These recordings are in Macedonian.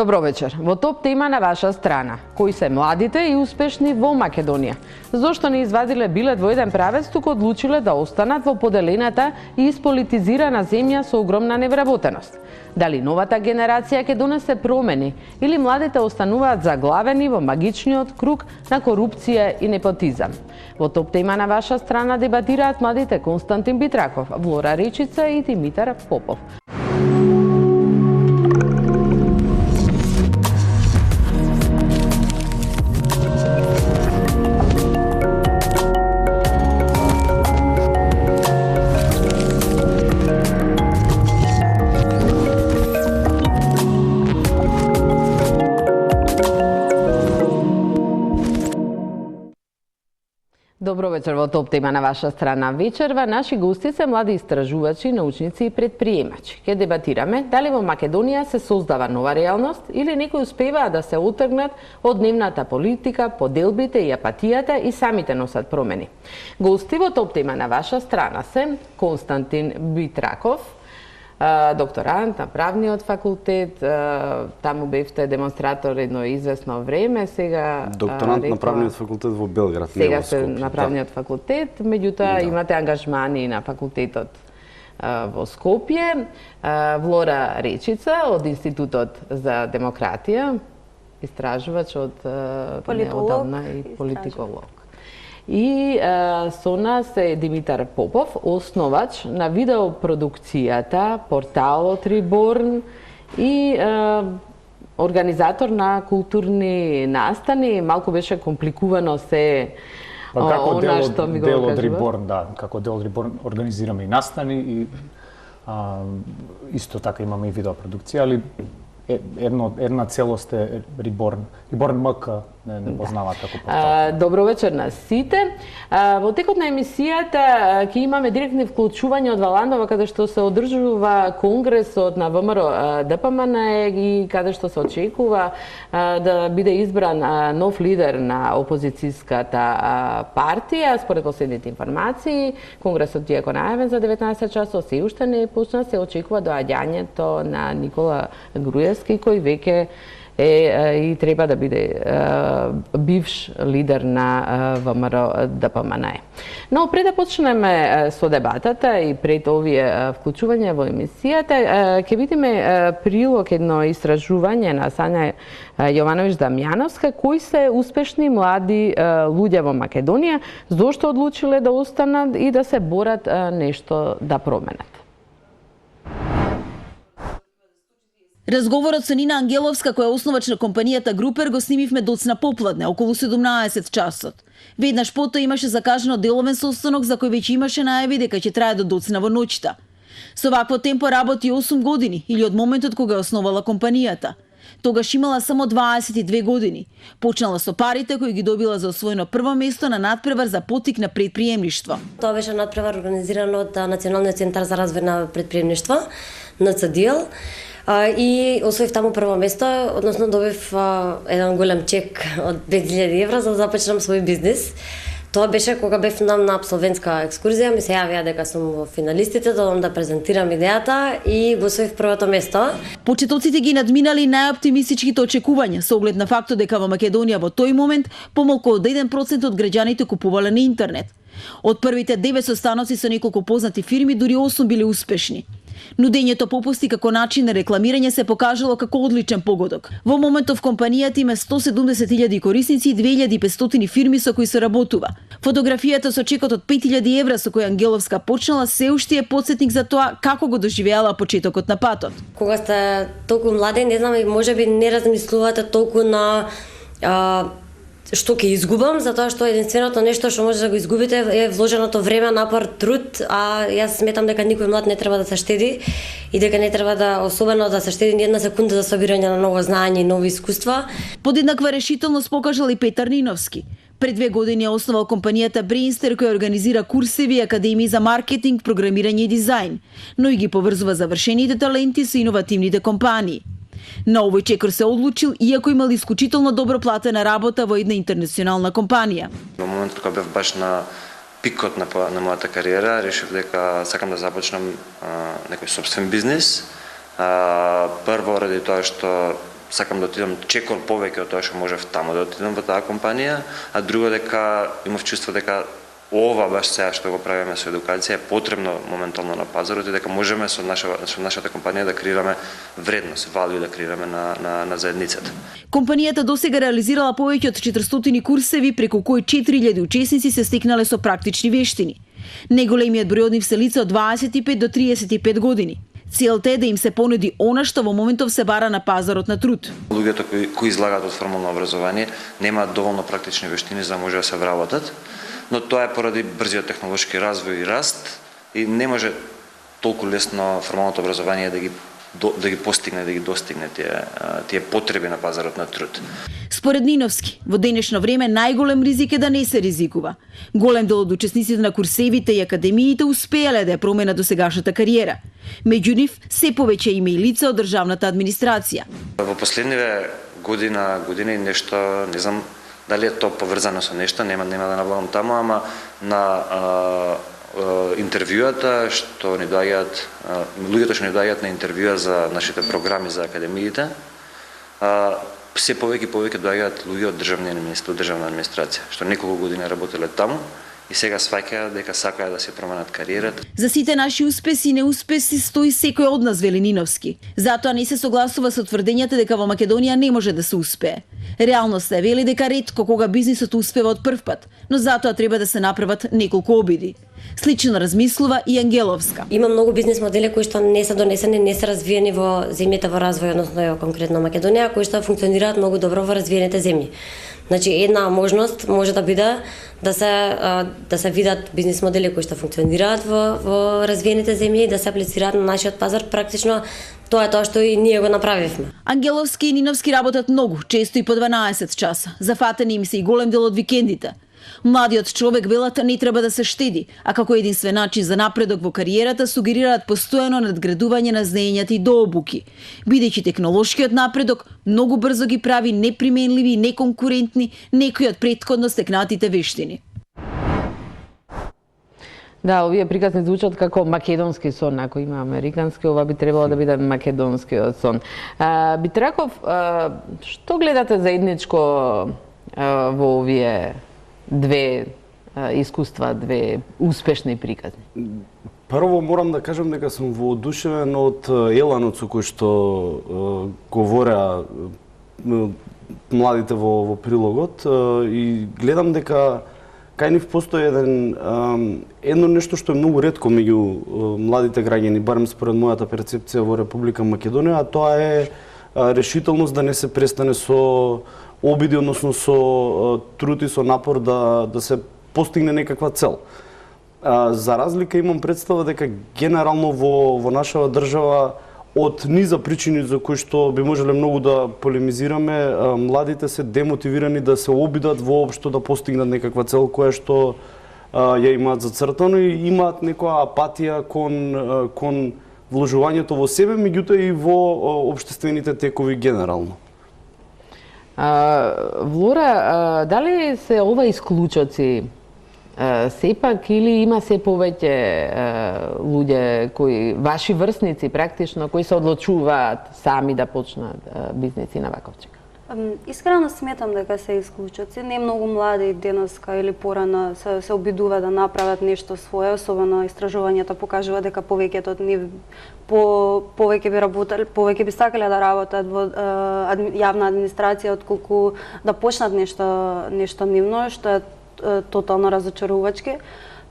Добро вечер. Во топ тема на ваша страна. Кои се младите и успешни во Македонија? Зошто не извадиле билет во еден правец, туку одлучиле да останат во поделената и исполитизирана земја со огромна невработеност? Дали новата генерација ќе донесе промени или младите остануваат заглавени во магичниот круг на корупција и непотизам? Во топ тема на ваша страна дебатираат младите Константин Битраков, Влора Речица и Димитар Попов. Добро вечер во топ тема на ваша страна. Вечерва наши гости се млади истражувачи, научници и предприемачи. Ке дебатираме дали во Македонија се создава нова реалност или некои успеваат да се отргнат од дневната политика, поделбите и апатијата и самите носат промени. Гости во топ тема на ваша страна се Константин Битраков, докторант на правниот факултет, таму бевте демонстратор едно известно време, сега докторант на правниот факултет во Белград, сега се на правниот факултет, меѓутоа имате ангажмани на факултетот во Скопје. Влора Речица од Институтот за демократија, истражувач од неодамна и политиколог. И со нас е Димитар Попов, основач на видеопродукцијата, порталот Риборн и организатор на културни настани. Малку беше компликувано се она што ми го дел од кажува. Риборн, да, како дел од Риборн организираме и настани и исто така имаме и видеопродукција, али една целост е Риборн. Риборн МК не познаваат како портал. Добро вечер на сите. Во текот на емисијата ќе имаме директни вклучување од Валандова, каде што се одржува конгресот на ВМРО ДПМН и каде што се очекува да биде избран нов лидер на опозицијската партија. Според последните информации, конгресот е најавен за 19 часот, се уште не почна, се очекува доаѓањето на Никола Груевски, кој веќе и треба да биде бивш лидер на ВМРО ДПМН. Но пред да почнеме со дебатата и пред овие вклучување во емисијата, ќе видиме прилог едно истражување на Сања Јовановиќ Дамјановска, кои се успешни млади луѓе во Македонија, зошто одлучиле да останат и да се борат нешто да променат. Разговорот со Нина Ангеловска, која е основач на компанијата Групер, го снимивме доцна попладне, околу 17 часот. Веднаш потоа имаше закажано деловен состанок за кој веќе имаше најави дека ќе трае до доцна во ноќта. Со вакво темпо работи 8 години, или од моментот кога е основала компанијата. Тогаш имала само 22 години. Почнала со парите кои ги добила за освоено прво место на надпревар за поттик на предприемништво. Тоа беше надпревар организиран од Националниот центар за развој на предприемништво, НЦДЛ. И освоив таму прво место, односно добив еден голем чек од 2000 евра за да започнам свој бизнис. Тоа беше кога бев на абсолвентска екскурзија, ми се јавија дека сум во финалистите, додам да презентирам идејата и го освоив првото место. Почетоците ги надминали најоптимистичките очекувања со оглед на фактот дека во Македонија во тој момент помалку од 1% од граѓаните купувале на интернет. Од првите 9 состаноци со неколку познати фирми, дури 8 биле успешни. Нудењето попусти како начин на рекламирање се покажало како одличен погодок. Во моментов компанијата има 170.000 корисници и 2.500 фирми со кои се работува. Фотографијата со чекот од 5.000 евра со која Ангеловска почнала се уште е потсетник за тоа како го доживеала почетокот на патот. Кога сте толку млади, не знам, можеби не размислувате толку на што ќе изгубам, затоа што единственото нешто што може да го изгубите е вложеното време, напор, труд, а јас сметам дека никој млад не треба да се штеди и дека не треба да особено да се штеди ни една секунда за собирање на ново знаење и нови искуства. Подеднаква решителност покажал и Петар Ниновски. Пред 2 години е основал компанијата Brainster, која организира курсеви и академии за маркетинг, програмирање и дизајн, но и ги поврзува завршените таленти со иновативните компании. На овој чекор се одлучил, иако имал исклучително добро платена работа во една интернационална компанија. Во моментот кога бев баш на пикот на мојата кариера, решив дека сакам да започнам некој собствен бизнис. Прво ради тоа што сакам да отидам чекор повеќе од тоа што можев таму да отидам во таа компанија, а друго дека имав чувство дека ова баш сега што го правиме со едукација е потребно моментално на пазарот и дека можеме со нашата компанија да креираме вредност, валју да креираме на заедницата. Компанијата досега реализирала повеќе од 400 курсеви, преку кои 4000 учесници се стекнале со практични вештини. Неголемиот број од нив се лица од 25 до 35 години. Целта е да им се понуди она што во моментов се бара на пазарот на труд. Луѓето кои излагаат од формално образование немаат доволно практични вештини за да може да се вработат, но тоа е поради брзиот технолошки развој и раст и не може толку лесно формалното образование да ги постигне, да ги достигне тие потреби на пазарот на труд. Според Ниновски, во денешно време најголем ризик е да не се ризикува. Голем дел од учесниците на курсевите и академиите успеале да ја променат досегашната кариера. Меѓу нив се повеќе има и лица од државната администрација. Во последниве години нешто, не знам дали е тоа поврзано со нешто, нема да навлегам таму, ама на интервјуата што ни доаѓаат, луѓето што ни доаѓаат на интервјуа за нашите програми за академиите, се повеќе доаѓаат луѓе од државна администрација, што неколку години работеле таму и сега сваќаат дека сакаат да се променат кариерата. За сите наши успеси и неуспеси стои секој од нас, вели Ниновски. Затоа не се согласува со тврдењата дека во Македонија не може да се успее. Реалноста е вели дека ретко кога бизнисот успева од прв пат, но затоа треба да се направат неколку обиди. Слично размислува и Ангеловска. Има многу бизнес модели кои што не се донесени, не се развиени во земјите во развој, односно конкретно Македонија, кои што функционираат многу добро во развиените земји. Значи една можност може да биде да се видат бизнес модели кои што функционираат во развиените земји и да се аплицираат на нашиот пазар. Практично тоа е тоа што и ние го направивме. Ангеловски и Ниновски работат многу, често и по 12 часа. Зафатени им се и голем дел од викендите. Младиот човек, велат, не треба да се штеди, а како единствен начин за напредок во кариерата сугерираат постојано надградување на знаењата и дообуки, бидејќи технолошкиот напредок многу брзо ги прави неприменливи и неконкурентни некои од претходно стекнатите вештини. Да, овие приказни звучат како македонски сон, ако има американски, ова би требало да биде македонскиот сон. Битраков, што гледате заедничко во овие две искуства, две успешни приказни? Прво морам да кажам дека сум воодушевен од еланот со кој што говореа младите во прилогот и гледам дека кај нив постои едно нешто што е многу ретко меѓу младите граѓани, барем според мојата перцепција во Република Македонија, а тоа е решителност да не се престане со обиди, односно со труд и со напор да се постигне некаква цел. За разлика имам представа дека генерално во нашава држава од низа причини за кои што би можеле многу да полемизираме, младите се демотивирани да се обидат воопшто да постигнат некаква цел која што ја имаат зацртано и имаат некоја апатија кон вложувањето во себе, меѓутоа и во општествените текови генерално. Влора, дали се ова исклучоци сепак или има се повеќе луѓе кои ваши врсници практично кои се одлучуваат сами да почнат бизнеси на ваковчик? Искрено сметам дека се исклучоци. Не многу млади денеска или порано се обидува да направат нешто свое, особено истражувањата покажува дека повеќето од нив повеќе би работеле, повеќе би сакале да работат во јавна администрација отколку да почнат нешто нивно, што е тотално разочарувачки.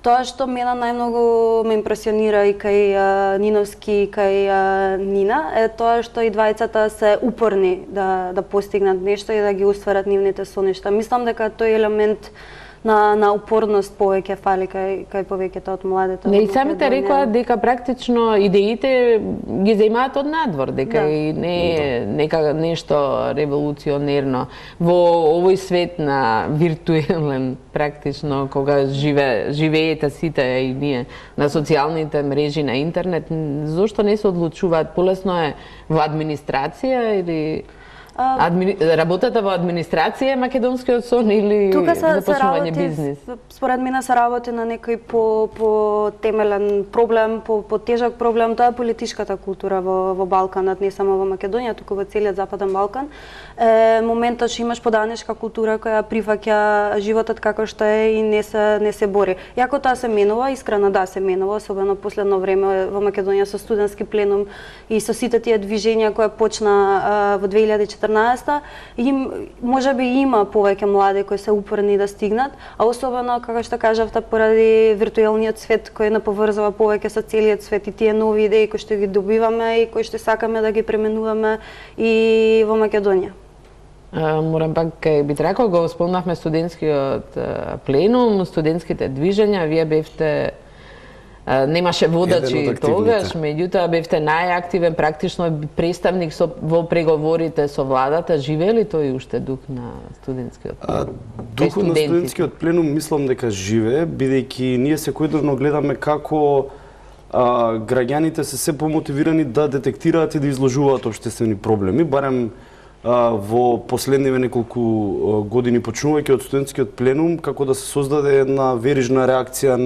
Тоа што мене најмногу ме импресионира и кај Ниновски и кај Нина е тоа што и двајцата се упорни да постигнат нешто и да ги устварат нивните соништа. Мислам дека тој елемент на упорност повеќе фали кај повеќето од младите. Не, и самите рекоа дека практично идеите ги земаат од надвор, дека и не е нека нешто револуционерно во овој свет на виртуелен практично кога живеете сите и ние на социјалните мрежи на интернет, зошто не се одлучуваат полесно е во администрација или Работата во администрација е македонскиот сон или Тука се започнување работи, бизнис? според мене се работи на некој по темелен проблем, по тежок проблем, тоа е политичката култура во Балканот, не само во Македонија, туку во целиот Западен Балкан. Моментот што имаш поданичка култура која прифаќа животот како што е и не се бори. Јако тоа се менува, искрено да се менува, особено последно време во Македонија со студентски пленум и со сите тие движења кои почна во 2014, можеби има повеќе млади кои се упорни да стигнат, а особено како што кажавте поради виртуелниот свет кој не поврзува повеќе со целиот свет и тие нови идеи кои што ги добиваме и кои што сакаме да ги пременуваме и во Македонија. Морам пак кај Битрако го спомнавме студентскиот пленум, студентските движења, вие бевте немаше водачи тогаш, меѓутоа бевте најактивен практично представник во преговорите со владата. Живее ли тој уште дух на студентскиот пленум? Духот на студентскиот пленум мислам дека живее, бидејќи ние секојдневно гледаме како граѓаните се помотивирани да детектираат и да изложуваат општествени проблеми, барем во последниве неколку години почнувајќи од студентскиот пленум, како да се создаде една верижна реакција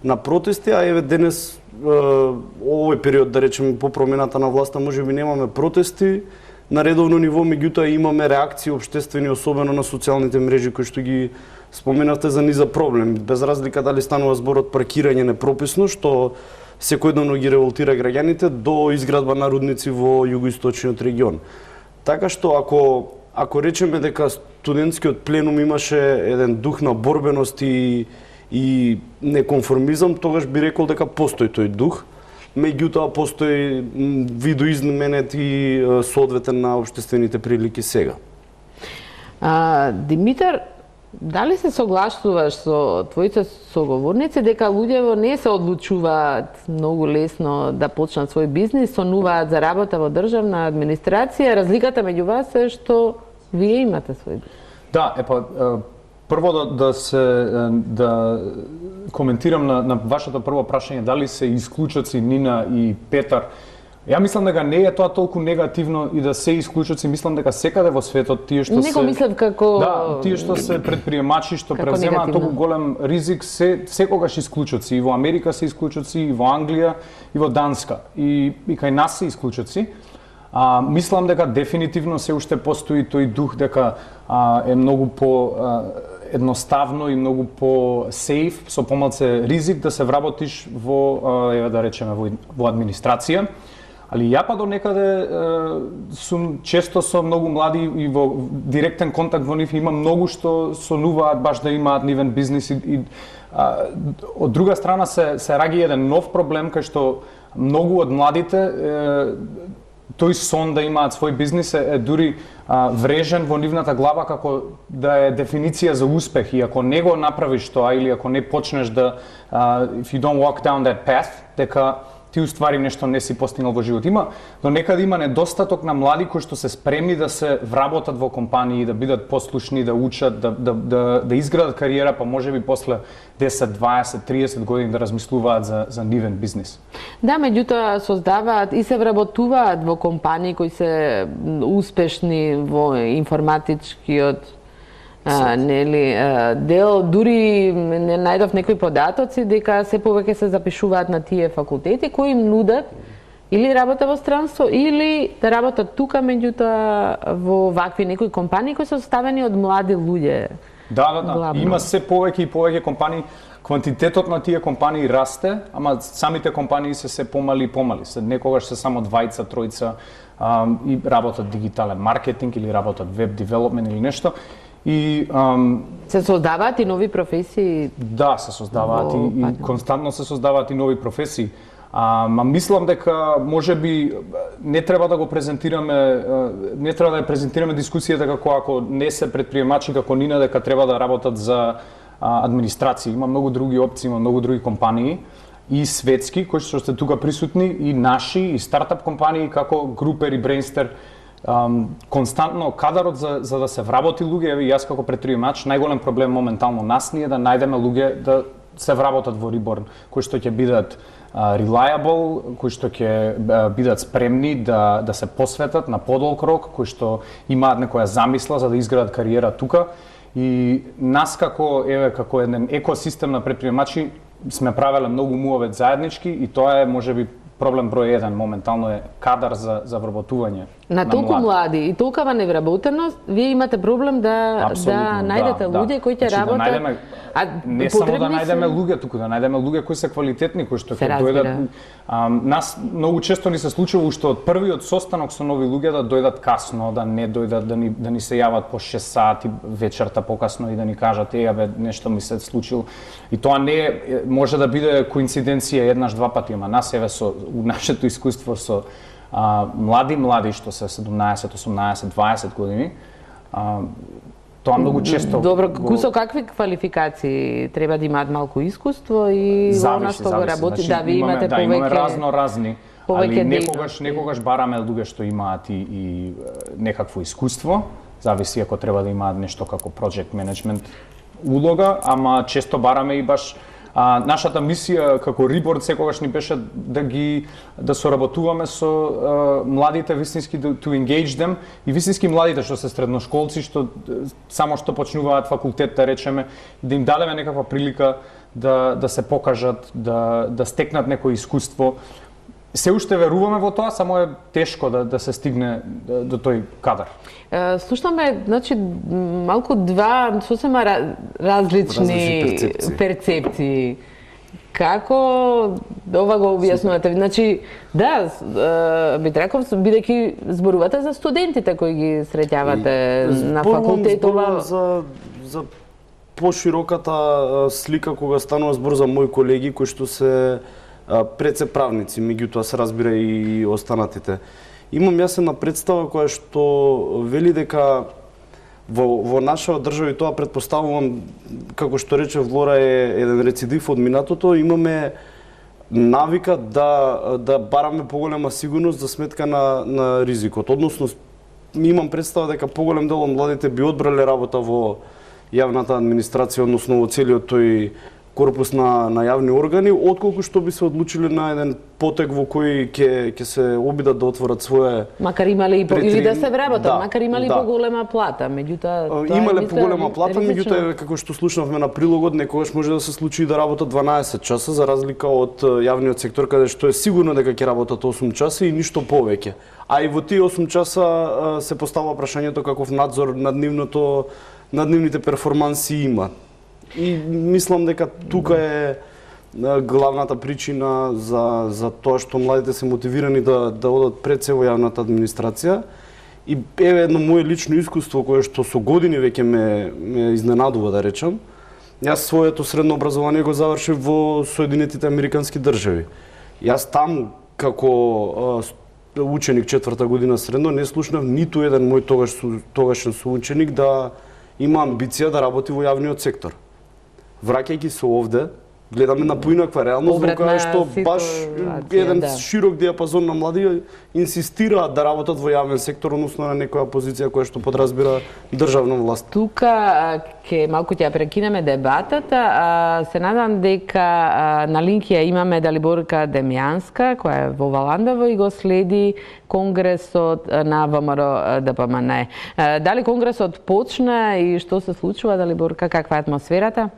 на протести, а еве денес овој период, да речеме, по промената на власта, можеби немаме протести на редовно ниво, меѓутоа имаме реакции општествени, особено на социјалните мрежи кои што ги споменавте за низа проблем, без разлика дали станува збор од паркирање непрописно, што секојдневно ги револтира граѓаните, до изградба на рудници во југоисточниот регион. Така што ако речеме дека студентскиот пленум имаше еден дух на борбеност и неконформизам, тогаш би рекол дека постои тој дух, меѓутоа постои видоизменет и соодветен на општествените прилики сега. Димитар, дали се согласуваш со твоите соговорници дека луѓето не се одлучуваат многу лесно да почнат свој бизнис, сонуваат за работа во државна администрација? Разликата меѓу вас е што вие имате свој бизнис. Да, прво да коментирам на вашето прво прашање, дали се исклучоци Нина и Петар. Ја мислам дека не е тоа толку негативно и да се исклучоци, мислам дека секаде во светот тие што Него мислев како тие што се предприемачи, што превземаат толку голем ризик, секогаш исклучоци. И во Америка се исклучоци, и во Англија, и во Данска. И кај нас се исклучоци. Мислам дека дефинитивно се уште постои тој дух дека е многу по едноставно и многу по сейф, со помалце ризик да се вработиш во, да речеме, во администрација. Али ја па до некаде сум често со многу млади и во директен контакт во нив, има многу што сонуваат баш да имаат нивен бизнис и од друга страна се раѓа еден нов проблем кај што многу од младите тој сон да имаат свој бизнис е дури врежен во нивната глава како да е дефиниција за успех, и ако не го направиш тоа или ако не почнеш да if you don't walk down that path, дека ти уствари нешто не си постигнал во живот. До некаде има недостаток на млади кои што се спремни да се вработат во компании, да бидат послушни, да учат, да изградат кариера, па можеби после 10, 20, 30 години да размислуваат за нивен бизнис. Да, меѓутоа создаваат и се вработуваат во компании кои се успешни во информатичкиот дел. Дури не најдов некои податоци дека се повеќе се запишуваат на тие факултети кои им нудат или работа во странство или да работат тука, меѓутоа во вакви некои компании кои се составени од млади луѓе. Да. Има се повеќе и повеќе компании. Квантитетот на тие компании расте, ама самите компании се помали и помали. Некогаш се само двајца, тројца и работат дигитален маркетинг или работат веб девелопмент или нешто. И се создаваат и нови професии. Да, се создаваат и константно се создаваат и нови професии. Мислам дека можеби не треба да го презентираме, не треба да ја презентираме дискусијата како ако не се предприемачи како Нина дека треба да работат за администрација. Има многу други опции, има многу други компании и светски кои што сте тука присутни, и наши, и стартап компании како Групер и Brainster. Константно кадарот за да се вработи луѓе, и јас како предприемач, најголем проблем моментално нас ни е да најдеме луѓе да се вработат во Риборн, кои што ќе бидат reliable, кои што ќе бидат спремни да се посветат на подолг рок, кои што имаат некоја замисла за да изградат кариера тука. И нас како еден екосистем на предприемачи сме правеле многу муавет заеднички и тоа е можеби проблем број 1 моментално е кадар за вработување на толку млади и толкова невработеност, вие имате проблем да најдете луѓе кои ќе работат. Не само да најдеме луѓе, туку да најдеме луѓе кои се квалитетни, кои што ќе дојдат. Нас многу често ни се случува уште од првиот состанок со нови луѓе да дојдат касно, да не дојдат, да ни се јават по 6 сати вечерта покасно и да ни кажат нешто ми се случило. И тоа не може да биде коинциденција еднаш два пати, ама нас со нашето искуство со млади што се 17, 18, 20 години, тоа многу често... Добро, со какви квалификации треба да имаат малку искуство и во она што го работи, да ви имате повеќе... имаме разни, али некогаш бараме луѓе што имаат и некакво искуство, зависи ако треба да имаат нешто како project management улога, ама често бараме и баш нашата мисија како Риборн секогаш ни беше да соработуваме со младите вистински to engage them и вистински младите што се средношколци што само што почнуваат факултет да речеме, да им дадеме некаква прилика да се покажат, да стекнат некое искуство. Се уште веруваме во тоа, само е тешко да се стигне до тој кадар. Слушаме, значи, малку два сосема различни перцепции. Како ова го објаснувате? Значи, да, Битраков, бидејќи зборувате за студентите кои ги среќавате на факултетова... За пошироката слика кога станува збор за мои колеги кои што се пред се правници, меѓутоа се разбира и останатите. Имам јас една представа која што вели дека во наша држава, и тоа предпоставувам, како што рече Влора, е еден рецидив од минатото, имаме навика да бараме поголема сигурност за сметка на ризикот. Односно, имам представа дека поголем дел од младите би одбрале работа во јавната администрација, односно во целиот тој корпус на јавни органи, отколку што би се одлучиле на еден потек во кој ќе се обидат да отворат своје... Макар имале или да се вработат, макар имале поголема плата, меѓутоа... Имале поголема плата, меѓутоа, како што слушнавме на прилогот, некогаш може да се случи да работат 12 часа, за разлика од јавниот сектор, каде што е сигурно дека ќе работат 8 часа и ништо повеќе. А и во тие 8 часа се постава прашањето каков надзор над нивните перформанси има. И мислам дека тука е главната причина за тоа што младите се мотивирани да одат пред се во јавната администрација. И еве едно мое лично искуство кое што со години веќе ме изненадува, да речам. Јас своето средно образование го завршив во Соединетите Американски држави. Јас таму како ученик 4-та година средно не слушнав ниту еден мој тогашен соученик да има амбиција да работи во јавниот сектор. Враќајќи се овде, гледаме на поинаква реалност во која што баш еден широк диапазон на млади инсистираат да работат во јавен сектор, односно на некоја позиција која што подразбира државна власт. Тука ќе малку ќе ја прекинеме дебатата. Се надам дека на линк ја имаме Далиборка Демјанска, која е во Валандово и го следи конгресот на ВМРО ДПМН. Дали конгресот почна и што се случува, Далиборка, каква е атмосферата?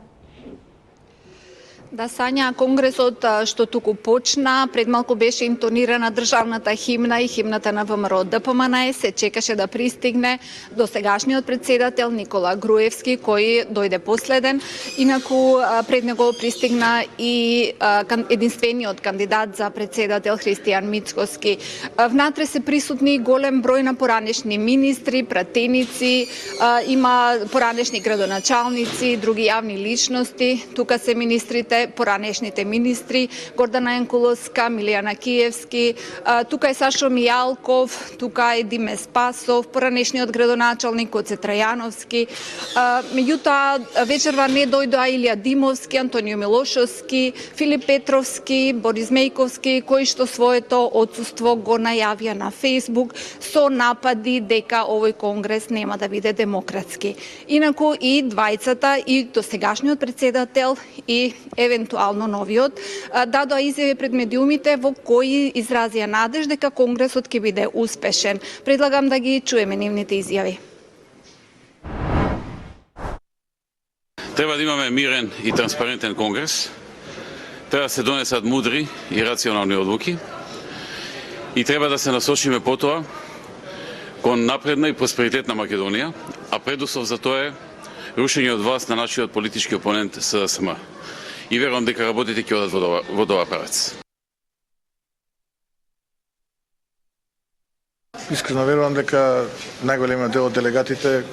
Да, Сања, конгресот што туку почна, пред малку беше интонирана државната химна и химната на ВМРО ДПМН, се чекаше да пристигне до сегашниот председател Никола Груевски, кој дојде последен. Инаку пред него пристигна и единствениот кандидат за председател Христијан Мицкоски. Внатре се присутни голем број на поранешни министри, пратеници, има поранешни градоначалници, други јавни личности. Тука се министрите, поранешните министри, Гордана Енкуловска, Милијана Киевски, тука е Сашо Мијалков, тука е Диме Спасов, поранешниот градоначалник Коце Трајановски. Меѓутоа, вечерва не дојдоа Илија Димовски, Антонио Милошовски, Филип Петровски, Борис Мејковски, кои што своето отсуство го најавија на Фејсбук со напади дека овој конгрес нема да биде демократски. Инаку и двајцата, и досегашниот председател и евентуално новиот, дадоа изјави пред медиумите во кои изразија надеж дека Конгресот ќе биде успешен. Предлагам да ги чуеме нивните изјави. Треба да имаме мирен и транспарентен Конгрес, треба да се донесат мудри и рационални одлуки и треба да се насочиме потоа кон напредна и просперитетна Македонија, а предуслов за тоа е рушење од власт на нашиот политички опонент СДСМ. И верувам дека работите ќе одат во оваа правец. Искрено верувам дека најголемиот дел од делегатите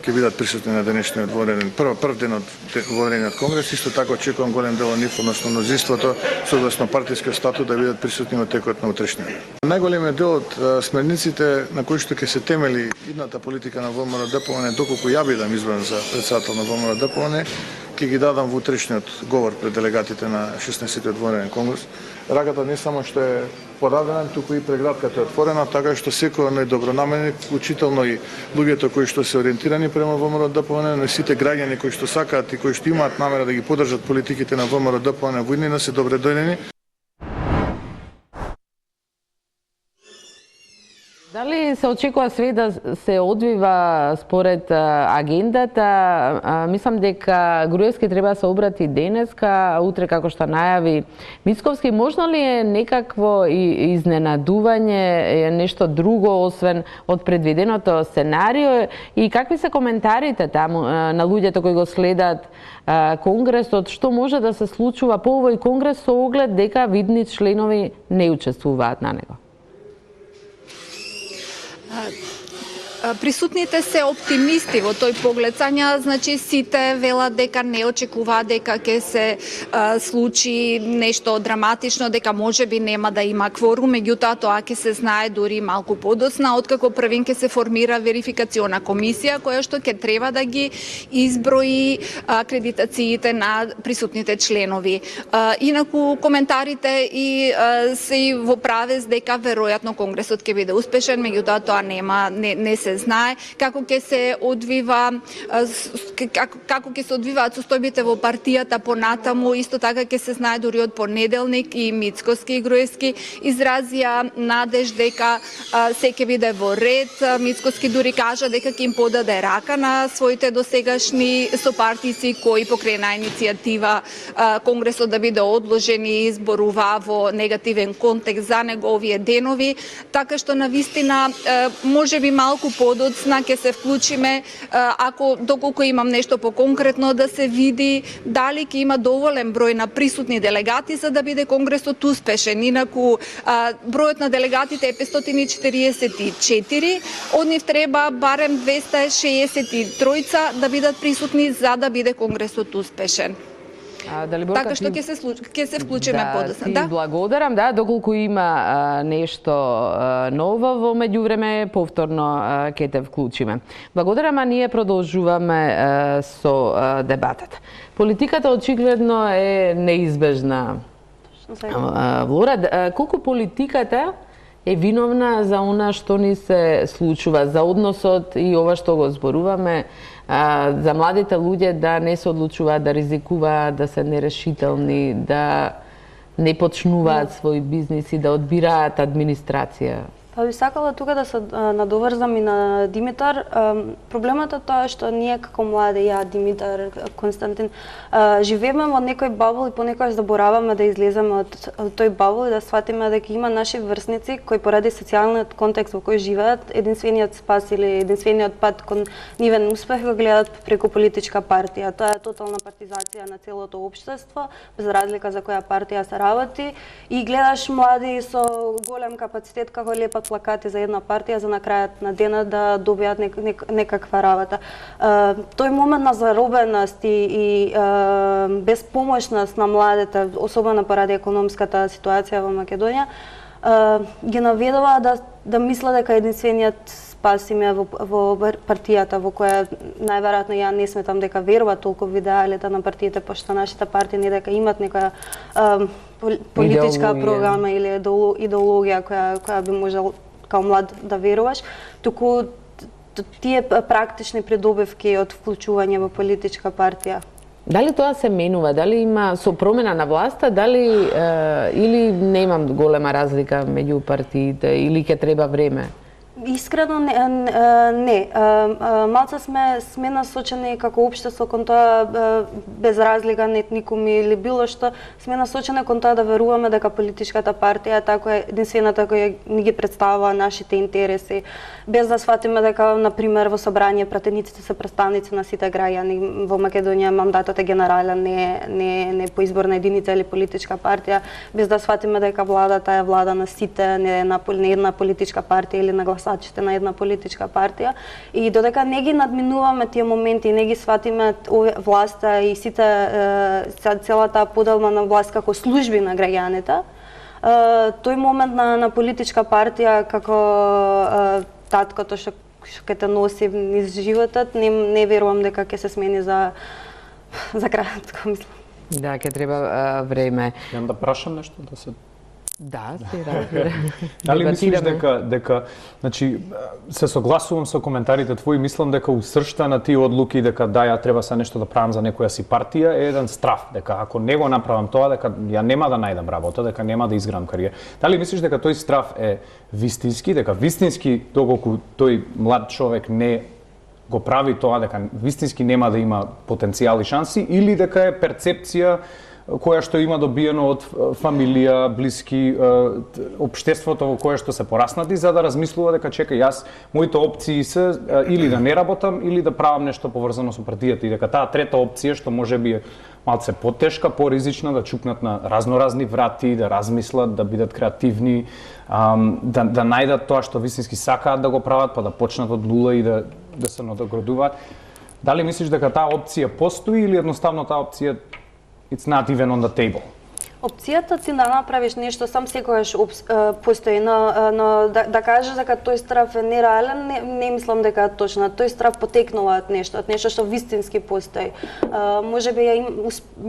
ќе бидат присутни на денешниот прв ден од водениот конгрес. Исто така очекувам голем дел од нив, односно мнозинството, согласно партијскиот статут, да бидат присутни во текот на утрешниот. Најголемиот дел од смерниците на кои што ќе се темели идната политика на ВМРО-ДПМН, доколку ја бидам избран за претседател на ВМРО-ДПМН, ќе ги дадам во утрешниот говор пред делегатите на 16-тиот воден конгрес. Раката не само што е подадена, туку и прегратката е отворена, така што секој е добронамерен, вклучително и луѓето кои што се ориентирани према ВМРО-ДПМН, но и сите граѓани кои што сакаат и кои што имаат намера да ги поддржат политиките на ВМРО-ДПМН во иднина се добре дојдени. Дали се очекува све да се одвива според агендата? Мислам дека Груевски треба да се обрати денеска, утре како што најави Мицковски. Можно ли е некакво изненадување, нешто друго освен од предвиденото сценарио? И какви се коментарите таму на луѓето кои го следат Конгресот? Што може да се случува по овој Конгрес со оглед дека видни членови не учествуваат на него? Присутните се оптимисти во тој поглед. Значи сите велат дека не очекуваат дека ќе се случи нешто драматично, дека можеби нема да има кворум, меѓутоа тоа ќе се знае дури малку подоцна, откако првин ќе се формира верификациона комисија која што ќе треба да ги изброи акредитациите на присутните членови. Инаку коментарите и се и во правец дека веројатно Конгресот ќе биде успешен, меѓутоа тоа не се знае како ќе се одвиваат состојбите во партијата понатаму. Исто така ќе се знае дури од понеделник и Мицковски и Груевски изразија надеж дека се ќе биде во ред. Мицковски дури кажа дека ќе им подаде рака на своите досегашни сопартици кои покрена иницијатива Конгресот да биде одложен и изборува во негативен контекст за него овие денови, така што навистина можеби малку подоцна ќе се вклучиме, ако доколку имам нешто поконкретно, да се види дали ќе има доволен број на присутни делегати за да биде Конгресот успешен. Инаку бројот на делегатите е 544, од нив треба барем 263 да бидат присутни за да биде Конгресот успешен. Така што ќе се вклучиме подоцна. Да, благодарам. Да, доколку има нешто ново во меѓувреме, повторно ќе те вклучиме. Благодарам, а ние продолжуваме со дебатата. Политиката очигледно е неизбежна. Влора, колку политиката е виновна за она што ни се случува, за односот и ова што го зборуваме, за младите луѓе да не се одлучуваат да ризикуваат, да се нерешителни, да не почнуваат свој бизнис и да одбираат администрација? Па би сакала тука да се надоврзам и на Димитар. Проблемот е тоа што ние како млади, ја, Димитар, Константин, живееме во некој бабл и понекогаш забораваме да излеземе од тој бабл и да сватиме дека има наши врсници кои поради социјалниот контекст во кој живеат, единствениот спас или единствениот пат кон нивен успех го гледат преку политичка партија. Тоа е тотална партизација на целото општество, без разлика за која партија се работи, и гледаш млади со голем капацитет како лепат плакати за една партија за на крајот на денот да добијат некаква работа. Тој момент на заробеност и безпомошност на младите, особено поради економската ситуација во Македонија, ги наведува да мислат дека единствениот спас им е во партијата во која најверојатно ја не сметам дека веруваат толку во идеалите на партиите, пошто нашите партии не дека имат некоја политичка програма или идеологија која би можел као млад да веруваш, туку тие практични придобивки од вклучување во политичка партија Дали тоа се менува? Дали има со промена на власта, дали или нема голема разлика меѓу партиите или ќе треба време? Искрено не. Малце сме насочени како општество кон тоа, без разлика на етникуми или било што, сме насочени кон тоа да веруваме дека политичката партија е така единствената која ни ги представува нашите интереси, без да сватиме дека, например, во собрание пратениците се представници на сите граѓани. Во Македонија мандатот е генерален, не по изборна единица или политичка партија, без да сватиме дека владата е влада на сите, не на една политичка партија или на гласачите на една политичка партија. И додека не ги надминуваме тие моменти, не ги сватиме власта и целата поделба на власт како служби на граѓаните, тој момент на политичка партија како таткото што ќе те носи низ животот, не верувам дека ќе се смени за кратко, мислам. Да, ќе треба време. Јам да прашам нешто да се. Да, се разбира. Дали мислиш дека значи се согласувам со коментарите твои, мислам дека усршта на тие одлуки дека да ја треба се нешто да правам за некоја си партија е еден страф, дека ако не го направам тоа, дека ја нема да најдам работа, дека нема да изградам кариера. Дали мислиш дека тој страф е вистински, дека вистински доколку тој млад човек не го прави тоа, дека вистински нема да има потенцијал и шанси, или дека е перцепција која што има добиено од фамилија, блиски, општеството во кое што се пораснати, за да размислува дека чекај, јас моите опции се или да не работам или да правам нешто поврзано со партијата, и дека таа трета опција што можеби е малце потешка, поризична, да чукнат на разноразни врати, да размислат, да бидат креативни, да најдат тоа што вистински сакаат да го прават, па да почнат од нула и да се надоградуваат. Дали мислиш дека таа опција постои или едноставно таа опција it's not even on the table? Опцијата ти да направиш нешто сам секогаш постои, но да кажеш дека тој страф е нереален, не мислам дека е точно. Тој страф потекнува од нешто што вистински постои. Можеби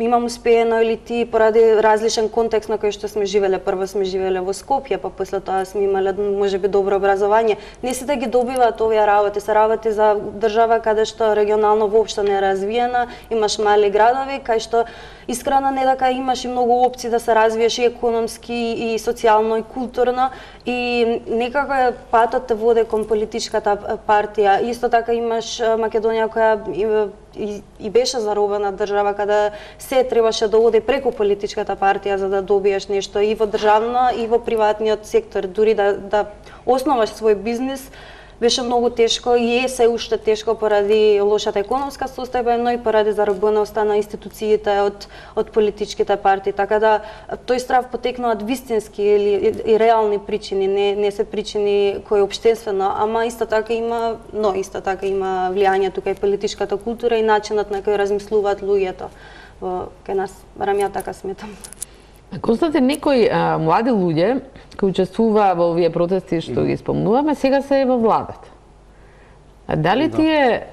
имам успеено или ти поради различен контекст на кој што сме живеле. Прво сме живеле во Скопје, па после тоа сме имале можеби добро образование. Не сите ги добиваат овие работи, се работи за држава каде што регионално воопшто не е развиена, имаш мали градови кај што искрено не дека имаш и многу опции да се развиеш и економски, и социјално, и културно, и некако патот те води кон политичката партија. Исто така имаш Македонија која и беше заробена држава, каде се требаше да оди преку политичката партија за да добиеш нешто и во државно, и во приватниот сектор. Дури да основаш свој бизнис, беше многу тешко и е се уште тешко поради лошата економска состојба, но и поради заробеноста на институциите од политичките партии. Така да тој страф потекнува од вистински и реални причини, не се причини кои општествено, ама исто така има влијание тука и политичката култура и начинот на кој размислуваат луѓето. Кај нас, барем ја така сметам. Константин, некои млади луѓе кои учествуваа во овие протести што ги спомнуваме, сега се во владата. Дали тие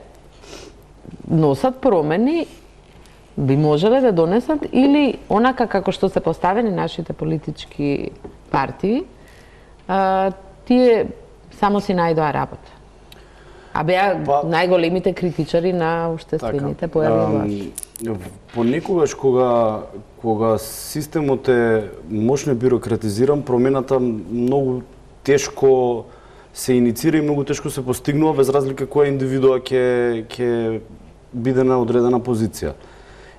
носат промени, би можеле да донесат, или онака како што се поставени нашите политички партии, тие само си најдоа работа? А беа најголемите критичари на општествените појави. Понекогаш кога системот е мощно бирократизиран, промената многу тешко се иницира и многу тешко се постигнува, без разлика која индивидуа ќе биде на одредена позиција.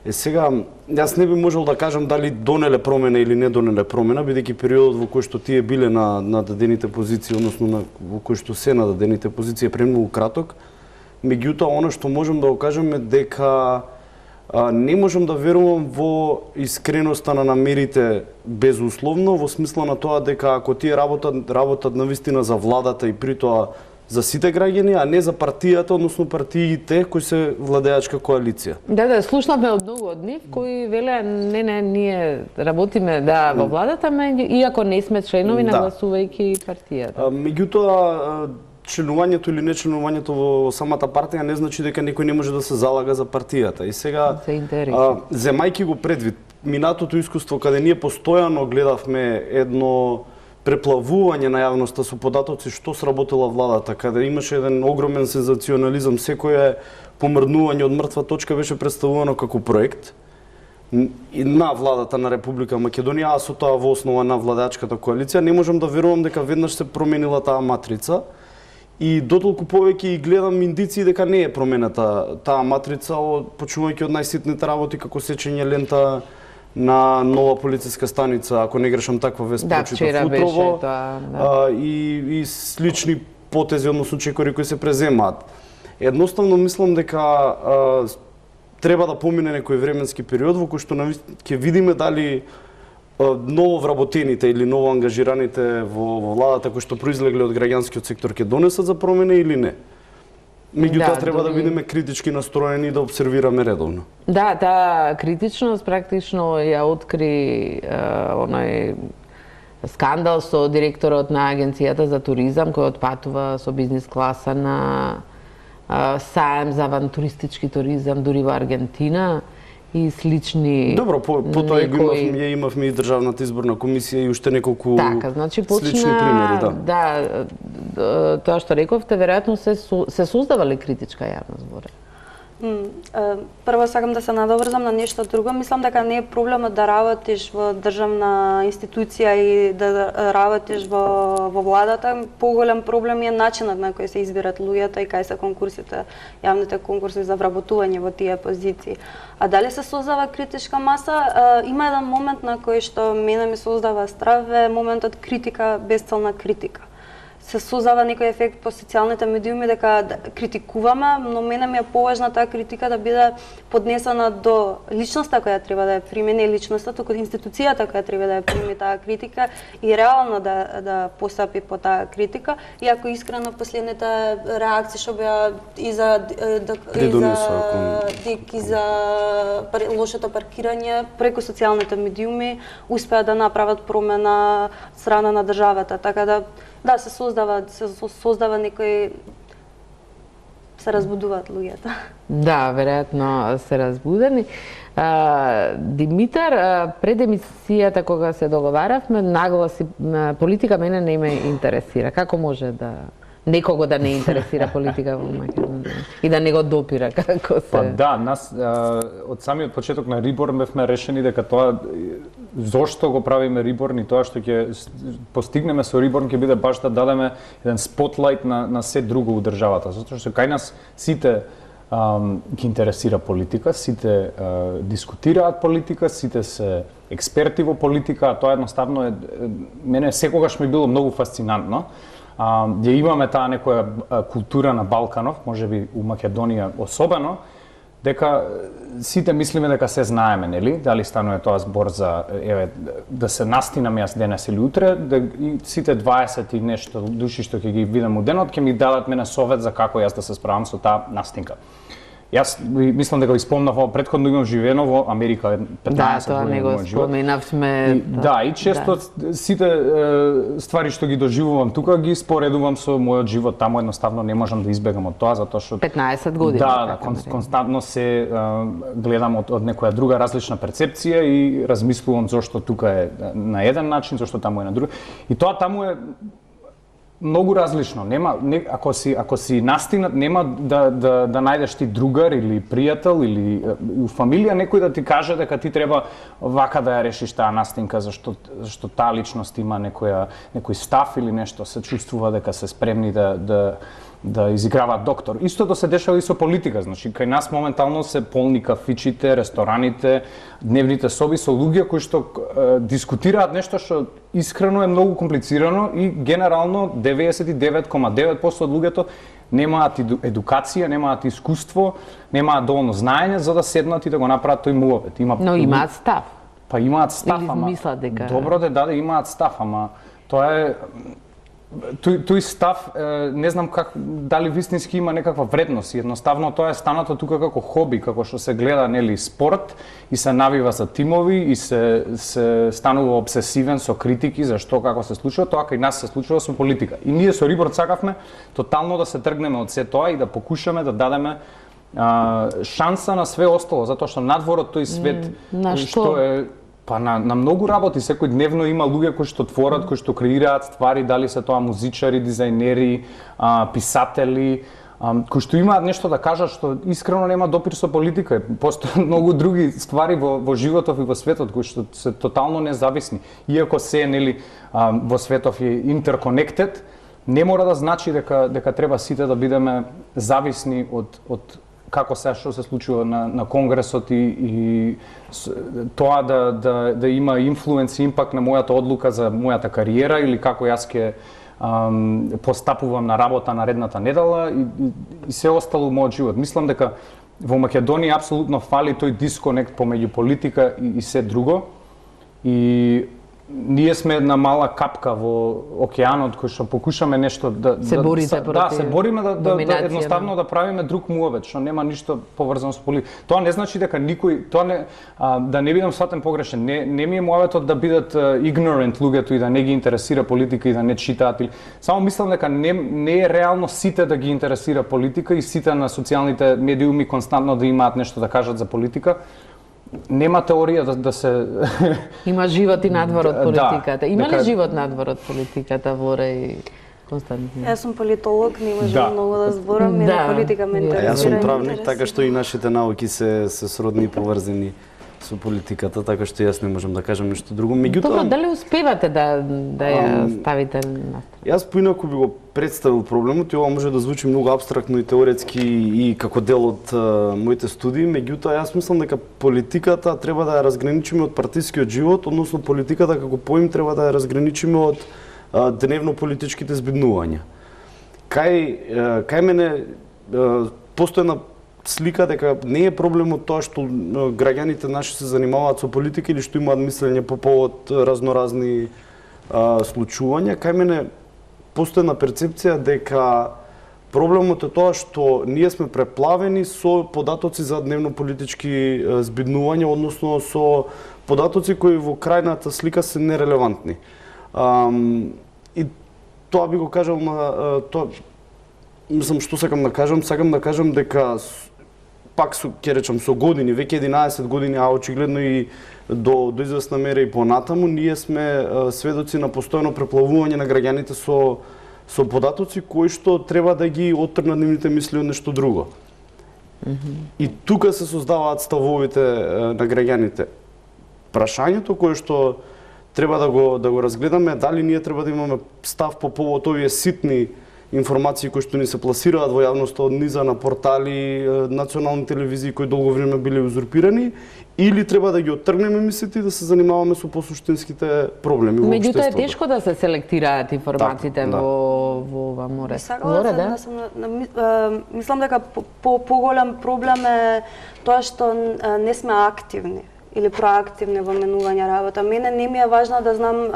Сега, јас не би можел да кажам дали донеле промена или не донеле промена, бидејќи периодот во кој што тие биле на дадените позиции, односно во кој што се на дадените позиции е премногу краток. Меѓутоа, оно што можам да го кажам е дека не можам да верувам во искреноста на намерите безусловно, во смисла на тоа дека ако тие работат навистина за владата и при тоа за сите граѓани, а не за партијата, односно партиите кои се владеачка коалиција. Да, слушнавме од многу од нив кои велеа не, ние работиме во владата, иако не сме членови нагласувајќи партијата. Меѓутоа, членувањето или нечленувањето во самата партија не значи дека некој не може да се залага за партијата. И сега, земајќи го предвид минатото искуство каде ние постојано гледавме едно преплавување на јавноста со податоци што сработила владата, каде имаше еден огромен сензационализам, секое помрднување од мртва точка беше представувано како проект и на владата на Република Македонија, а со тоа во основа на владачката коалиција. Не можам да верувам дека веднаш се променила таа матрица и дотолку повеќе и гледам индиции дека не е променета таа матрица, почнувајќи од најситните работи како сечење лента на нова полициска станица, ако не грешам, таква вест прочитав утрово, и слични потези, односно чекори кои се преземаат. Едноставно мислам дека треба да помине некој временски период во кој што ќе видиме дали ново вработените или ново ангажираните во владата кои што произлегле од граѓанскиот сектор ќе донесат за промена или не. Меѓутоа треба да бидеме критички настроени и да обсервираме редовно. Да, таа критичност практично ја откри оној скандал со директорот на Агенцијата за туризам кој отпатува со бизнис класа на саем за авантуристички туризам дури во Аргентина и слични. Добро, потоа ја имавме и Државната изборна комисија и уште неколку значи, слични примери, тоа што рековте, веројатно се создавале критичка јавност во ред. Прво сакам да се надоврзам на нешто друго. Мислам дека не е проблемот да работиш во државна институција и да работиш во владата. Поголем проблем е начинот на кој се избират луѓето и кај се конкурсите, јавните конкурси за вработување во тие позиции. А дали се создава критичка маса? Има еден момент на кој што мене ми создава страв, е моментот критика, безцелна критика. Се создава некој ефект по социјалните медиуми дека критикуваме, но мене ми е поважна таа критика да биде поднесена до личноста која треба да ја приме, не личноста, туку институцијата која треба да ја приме таа критика и реално да постапи по таа критика. Иако искрено последните реакции што беа и за ДИК и за лошото паркирање преку социјалните медиуми успеа да направат промена страна на државата, така да, се создава некој, се разбудуваат луѓето. Да, веројатно се разбудени. Димитар, пред емисијата кога се договаравме, нагласи политика мене не ме интересира. Како може да некого да не интересира политика во Македонија и да не го допира како се? Па да, нас од самиот почеток на Риборн бевме решени дека тоа зошто го правиме Риборн и тоа што ќе постигнеме со Риборн ќе биде баш да дадеме еден спотлајт на се друго у државата, затоа што кај нас сите ги интересира политика, сите дискутираат политика, сите се експерти во политика, а тоа едноставно мене секогаш ми било многу фасцинантно. Ја имаме таа некоја култура на Балканов, можеби у Македонија особено, дека сите мислиме дека се знаеме, нели? Дали станува тоа збор за да се настинам јас денес или утре, и сите 20 и нешто души што ќе ги видам у денот ќе ми дадат мене совет за како јас да се справам со таа настинка. Јас мислам дека го спомнав, претходно имам живеено во Америка 15 години во мојот живот. Споменавме. Да, и често сите ствари што ги доживувам тука ги споредувам со мојот живот таму, едноставно не можам да избегам од тоа затоа што 15 години. Да, константно се гледам од некоја друга различна перцепција и размислувам зошто тука е на еден начин, зошто таму е на друг. И тоа таму е многу различно. Ако си настинат, нема да најдеш ти другар или пријател или у фамилија некој да ти каже дека ти треба вака да ја решиш таа настинка зашто таа личност има некој став или нешто, се чувствува дека се спремни да изиграваат доктор. Истото се дешава и со политика, значи кај нас моментално се полни кафичите, рестораните, дневните соби со луѓе кои што дискутираат нешто што искрено е многу комплицирано и генерално 99,9% од луѓето немаат едукација, немаат искуство, немаат доволно знаење за да седнат и да го направат тој муавет. Но имаат став. Па имаат став, ама мислат дека добро имаат став, ама тоа е тој став, не знам дали вистински има некаква вредност. Едноставно тоа е станато тука како хоби, како што се гледа нели спорт и се навива за тимови и се станува обсесивен со критики за што како се случува, тоа кај нас се случува со политика. И ние со Риборн сакавме тотално да се тргнеме од се тоа и да покушаме да дадеме шанса на све остало, затоа што надвор од тој свет што е Па на многу работи секојдневно има луѓе кои што творат, кои што креираат ствари, дали се тоа музичари, дизајнери, писатели, кои што имаат нешто да кажат што искрено нема допир со политика. Постојат многу други ствари во животов и во светот кои што се тотално независни. Иако се нели во светов е интерконектед, не мора да значи дека треба сите да бидеме зависни од како што се случува на Конгресот и тоа да има инфлуенс и импакт на мојата одлука за мојата кариера или како јас ќе постапувам на работа наредната недела и се остало мојот живот. Мислам дека во Македонија апсолутно фали тој дисконект помеѓу политика и се друго. И ние сме една мала капка во океанот кој што покушаме нешто се борите против. Се бориме да едноставно да правиме друг муавет, што нема ништо поврзано со политика. Тоа не значи дека никој, тоа не да не бидам сватен погрешен. Не ми е муаветот да бидат ignorant луѓето и да не ги интересира политика и да не читаат. Само мислам дека не е реално сите да ги интересира политика и сите на социјалните медиуми константно да имаат нешто да кажат за политика. Нема теорија да се... Има живот и надвор од политиката. Има дека... ли живот надвор од политиката, Вора и Константин? Јас сум политолог, не можам многу да зборам, мене политика ме интересира. Јас сум правник, така што и нашите науки се сродни и поврзани со политиката, така што јас не можам да кажам нешто друго. Меѓутоа, Добро, дали успевате да ја ставите на... Јас поинаку би го представил проблемот и ова може да звучи многу апстрактно и теоретски и како дел од моите студии, меѓутоа јас мислам дека политиката треба да ја разграничиме од партискиот живот, односно политиката како поим треба да ја разграничиме од дневно политичките збиднувања. Кај мене постои една слика дека не е проблемот тоа што граѓаните наши се занимаваат со политика или што имаат мислење по повод разноразни случувања. Кај мене постои една перцепција дека проблемот е тоа што ние сме преплавени со податоци за дневно политички збиднувања, односно со податоци кои во крајната слика се нерелевантни. И тоа би го кажал на тоа, мислам што сакам да кажам дека пак ќе речам со години, веќе 11 години, а очигледно и до извесна мера и понатаму, ние сме сведоци на постојано преплавување на граѓаните со податоци кои што треба да ги оттрнат нивните мисли од нешто друго. И тука се создаваат ставовите на граѓаните. Прашањето кое што треба да го разгледаме, дали ние треба да имаме став по повод овие ситни информации кои што ни се пласираат во јавноста од низа на портали, национални телевизии кои долго време биле узурпирани, или треба да ги оттргнеме мислите и да се занимаваме со посуштинските проблеми во општеството. Меѓутоа е тешко да се селектираат информациите во ова море. Мислам дека поголем проблем е тоа што не сме активни или проактивни во менување работа. Мене не ми е важно да знам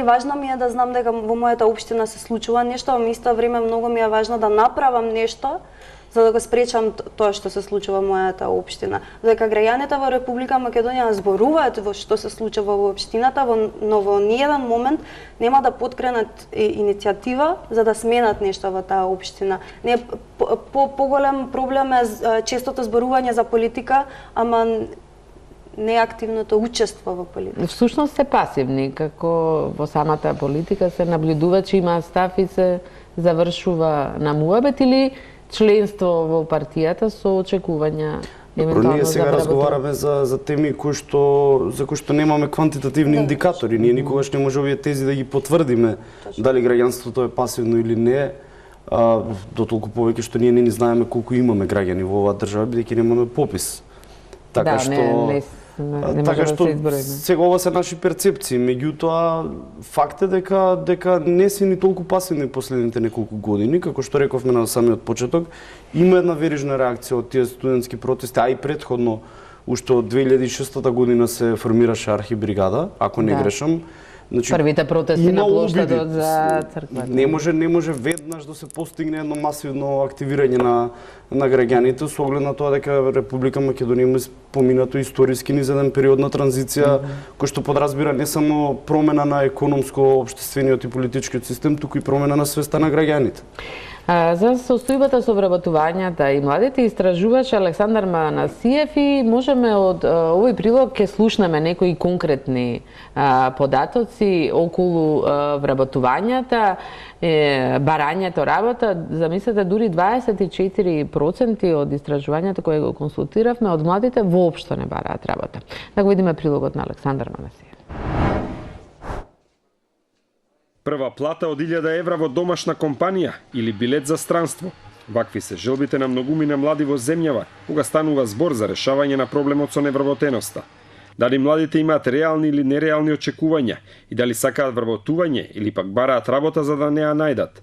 важно ми е да знам дека во мојата општина се случува нешто, а во исто време многу ми е важно да направам нешто за да го спречам тоа што се случува во мојата општина. Дека граѓаните во Република Македонија зборуваат во што се случува во општината, но во ниеден момент нема да поткренат иницијатива за да сменат нешто во таа општина. Не поголем проблем е честото зборување за политика, ама неактивното учество во политика. Всушност се пасивни, како во самата политика се наблюдува че има став и се завршува на муабет или членство во партијата со очекувања евентуално ние сега разговараме за теми за кои што немаме квантитативни индикатори. Ние никогаш не може овие тези да ги потврдиме дали граѓанството е пасивно или не. Дотолку повеќе што ние не знаеме колку имаме граѓани во оваа држава, бидејќи немаме попис. Така што сега ова се наши перцепции, меѓутоа факт е дека не се ни толку пасивни последните неколку години, како што рековме на самиот почеток, има една верижна реакција од тие студентски протести, а и претходно уште од 2006 година се формираше архибригада, ако не грешам. Значи, првите протести на плоштадот за црквата. Не може веднаш да се постигне едно масивно активирање на граѓаните со оглед на тоа дека Република Македонија има поминато историски низеден период на транзиција кој што подразбира не само промена на економско, општествениот и политичкиот систем, туку и промена на свеста на граѓаните. За состојбата со вработувањата и младите истражувач Александар Манасиев и можеме од овој прилог ќе слушнеме некои конкретни податоци околу вработувањата, барањето работа. Замислете, дури 24% од истражувањето кое го консултиравме од младите воопшто не бараат работа. Да го видиме прилогот на Александар Манасиев. Прва плата од 1000 евра во домашна компанија или билет за странство. Вакви се желбите на многумина млади во земјава кога станува збор за решавање на проблемот со невработеноста. Дали младите имаат реални или нереални очекувања и дали сакаат вработување или пак бараат работа за да не ја најдат.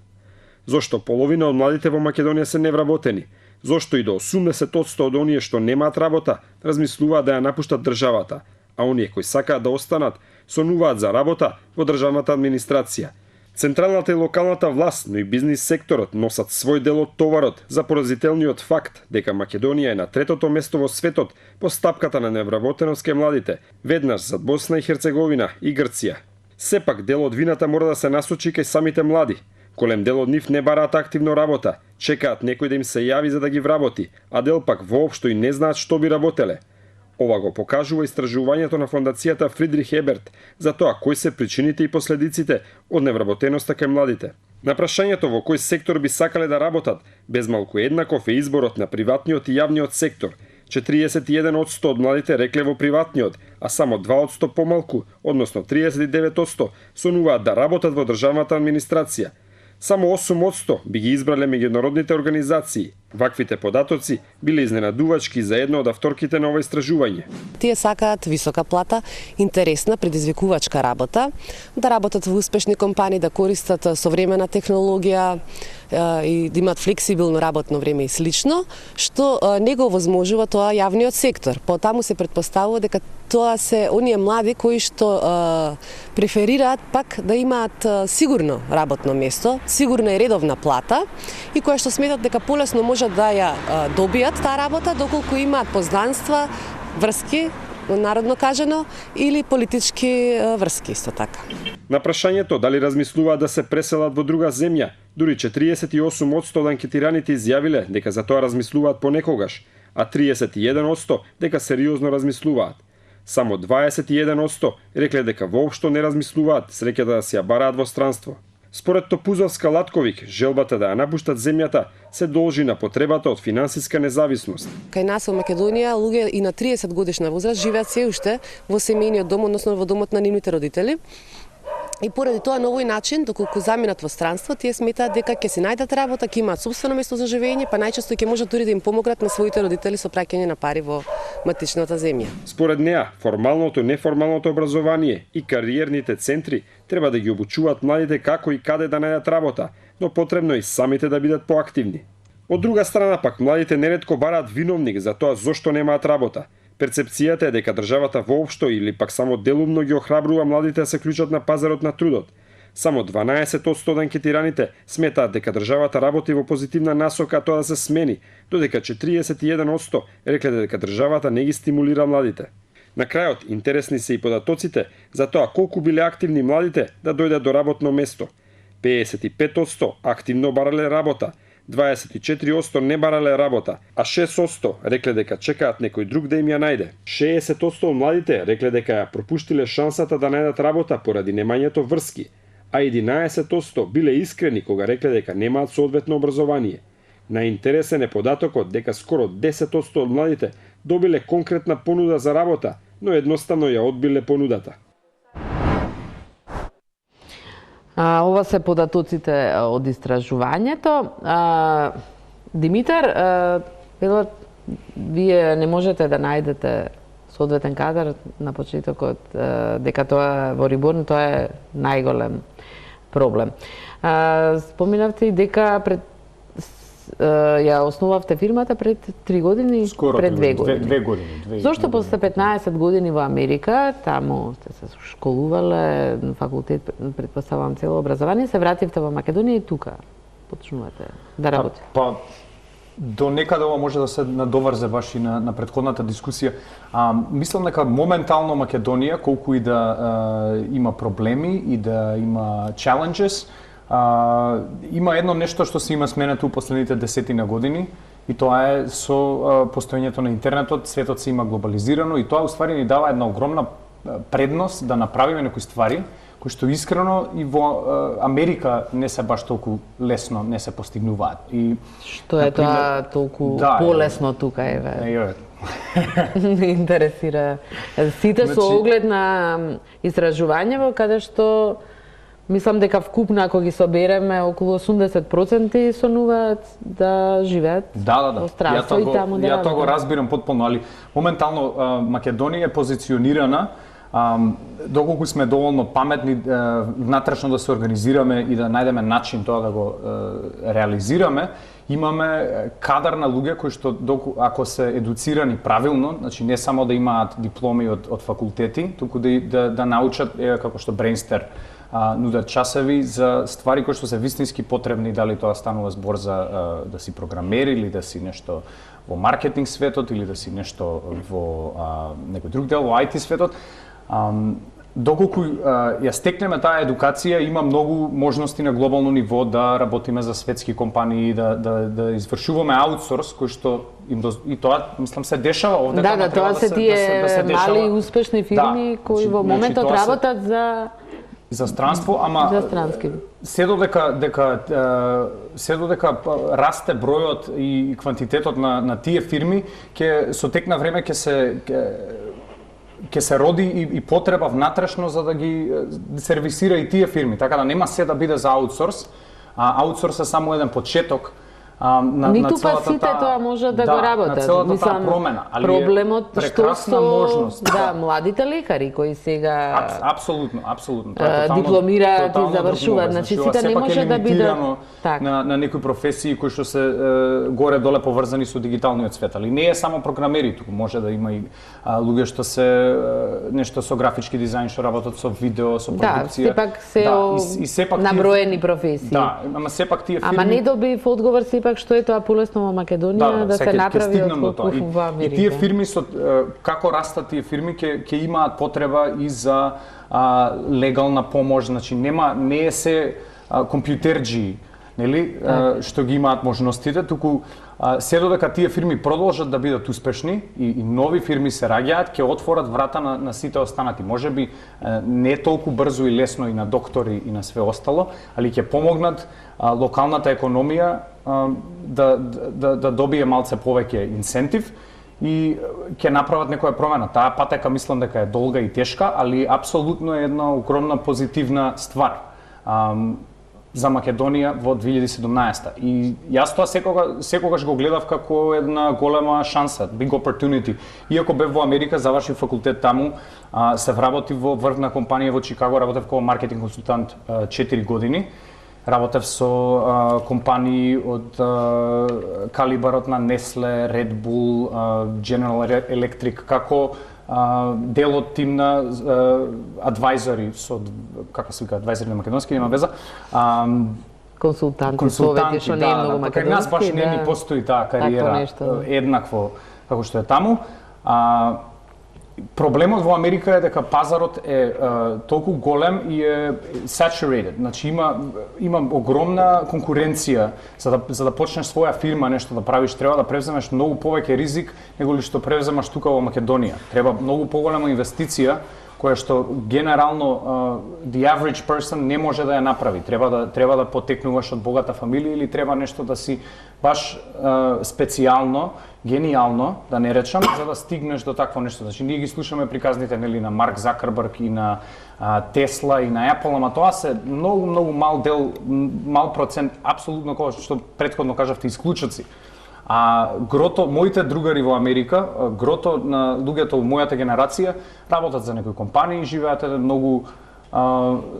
Зошто половина од младите во Македонија се невработени? Зошто и до 80% од оние што немаат работа размислуваат да ја напуштат државата, а оние кои сакаат да останат сонуваат за работа во државната администрација. Централната и локалната власт, но и бизнис секторот носат свој дел од товарот за поразителниот факт дека Македонија е на 3-то место во светот по стапката на невработеност кај младите, веднаш зад Босна и Херцеговина и Грција. Сепак дел од вината мора да се насочи кај самите млади. Голем дел од нив не бараат активно работа, чекаат некој да им се јави за да ги вработи, а дел пак воопшто и не знаат што би работеле. Ова го покажува истражувањето на фондацијата Фридрих Еберт за тоа кои се причините и последиците од невработеноста кај младите. На прашањето во кој сектор би сакале да работат, безмалку еднаков е изборот на приватниот и јавниот сектор. 41% од младите рекле во приватниот, а само 2% помалку, односно 39%, сонуваат да работат во државната администрација. Само 8% би ги избрале меѓународните организации. Ваквите податоци биле изненадувачки за едно од авторките на ова истражување. Тие сакаат висока плата, интересна, предизвикувачка работа, да работат во успешни компании, да користат современа технологија и да имаат флексибилно работно време и слично, што не го возможува тоа јавниот сектор. Потаму се претпоставува дека тоа се оние млади кои што преферираат пак да имаат сигурно работно место, сигурна и редовна плата и која што сметат дека полесно можат да ја добијат таа работа доколку имаат познанства, врски, народно кажано, или политички врски исто така. На прашањето дали размислуваат да се преселат во друга земја, дури 48% од анкетираните изјавиле дека за тоа размислуваат понекогаш, а 31% дека сериозно размислуваат. Само 21% рекле дека воопшто не размислуваат среќата да се ја бараат во странство. Според Топузовска Латковик, желбата да ја напуштат земјата се должи на потребата од финансиска независност. Кај нас во Македонија луѓе и на 30 годишна возраст живеат се уште во семејниот дом, односно во домот на нивните родители. И поради тоа на овој начин, доколку заминат во странство, тие сметаат дека ќе си најдат работа, ќе имаат собствено место за живење, па најчесто ќе можат дури да им помогнат на своите родители со праќање на пари во матичната земја. Според неа, формалното и неформалното образование и кариерните центри треба да ги обучуваат младите како и каде да најдат работа, но потребно и самите да бидат поактивни. Од друга страна пак, младите неретко бараат виновник за тоа зошто немаат работа. Перцепцијата е дека државата воопшто или пак само делумно ги охрабрува младите да се клучат на пазарот на трудот. Само 12% од анкетираните сметаат дека државата работи во позитивна насока тоа да се смени, додека 41% рекле дека државата не ги стимулира младите. На крајот, интересни се и податоците за тоа колку биле активни младите да дојдат до работно место. 55% активно барале работа, 24% не барале работа, а 6% рекле дека чекаат некој друг да им ја најде. 60% од младите рекле дека ја пропуштиле шансата да најдат работа поради немањето врски, а 11% биле искрени кога рекле дека немаат соодветно образование. Најинтересен е податокот дека скоро 10% од младите добиле конкретна понуда за работа, но едноставно ја одбиле понудата. Ова се податоците од истражувањето. Димитар, вие не можете да најдете соодветен кадар на почетокот, дека тоа во Риборн тоа е најголем проблем. Споминавте и дека ја основавте фирмата пред 3 години, скоро пред 2 години. 2 години. Зошто после 15 години во Америка, таму сте се школувале, факултет, предпоставувам цело образование, се вративте во Македонија и тука почнувате да работите? До некаде ова може да се надоврзе баш и на претходната дискусија. Мислам дека моментално Македонија, колку и да има проблеми и да има challenges, има едно нешто што се има сменето у последните 10 години и тоа е со постоењето на интернетот, светот се има глобализирано и тоа уствари ни дава една огромна предност да направиме некои ствари кои што искрено и во Америка не се баш толку лесно не се постигнуваат. И што е тоа толку полесно тука еве? Не интересира. Сите со оглед на истражувањево каде што мислам дека вкупно ако ги собереме околу 80% сонуваат да живеат во странство и таму да ја тоа го разбирам потполно, али моментално Македонија е позиционирана доколку сме доволно паметни внатрешно да се организираме и да најдеме начин тоа да го реализираме, имаме кадар на луѓе кои што ако се едуцирани правилно, значи не само да имаат дипломи од факултети, туку да научат како што Брейнстер нудат часови за ствари кои што се вистински потребни, дали тоа станува збор за да си програмер или да си нешто во маркетинг светот или да си нешто во некој друг дел во IT светот. Доколку ја стекнеме таа едукација, има многу можности на глобално ниво да работиме за светски компании, да извршуваме аутсорс, кој што и тоа мислам се дешава овде. Да, тоа се тие мали успешни фирми кои во моментот работат за странство, ама за странски. Се додека расте бројот и квантитетот на тие фирми, ќе со тек на време ќе се роди и потреба внатрешно за да ги сервисира и тие фирми, така да нема се да биде за аутсорс, а аутсорс е само еден почеток Ниту па сите тоа може да го работат. На целата таа промена, али проблемот што со можност. Младите лекари кои сега апсолутно. Дипломираат и завршуваат, значи сите не може да бидат на некои професии кои што се горе доле поврзани со дигиталниот свет, али не е само програмери, туку може да има и луѓе што се нешто со графички дизајн, што работат со видео, со продукција. Сепак наброени професии. Да, ама сепак тие фирми. Ама не добив одговор што е тоа полесно во Македонија да се направи отколку во Америка. И тие фирми како растат тие фирми ќе имаат потреба и за легална помош, значи не е се компјутерџи, нели, што ги имаат можностите, туку се додека тие фирми продолжат да бидат успешни и нови фирми се раѓаат, ќе отворат врата на сите останати. Можеби не толку брзо и лесно и на доктори и на све остало, али ќе помогнат локалната економија да добие малце повеќе инсентив и ќе направат некоја промена. Таа патека мислам дека е долга и тешка, али апсолутно е една огромна позитивна ствар за Македонија во 2017. И јас тоа секогаш го гледав како една голема шанса, big opportunity. Иако бев во Америка, завршив факултет таму, се вработив во врвна компанија во Чикаго, работев како маркетинг консултант 4 години. Работев со компании од калибарот на Nestle, Red Bull, General Electric, како дел од тим на адвајзори, како се вика, адвајзори на македонски, нема веза. Консултанти, што не е многу македонски. Кај нас баш не ни постои таа кариера еднакво како што е таму. Проблемот во Америка е дека пазарот е толку голем и е saturated. Значи има огромна конкуренција за да почнеш своја фирма нешто да правиш, треба да превземеш многу повеќе ризик него ли што превземаш тука во Македонија. Треба многу поголема инвестиција која што генерално the average person не може да ја направи. Треба да потекнуваш од богата фамилија или треба нешто да си баш специјално, генијално, да не речам, за да стигнеш до такво нешто. Значи ние ги слушаме приказните нели на Марк Закерберг и на Тесла и на Apple, ама тоа се многу мал дел, мал процент, апсолутно како што претходно кажавте, исклучоци. Грото, моите другари во Америка, грото на луѓето во мојата генерација работат за некои компании, живеат еден многу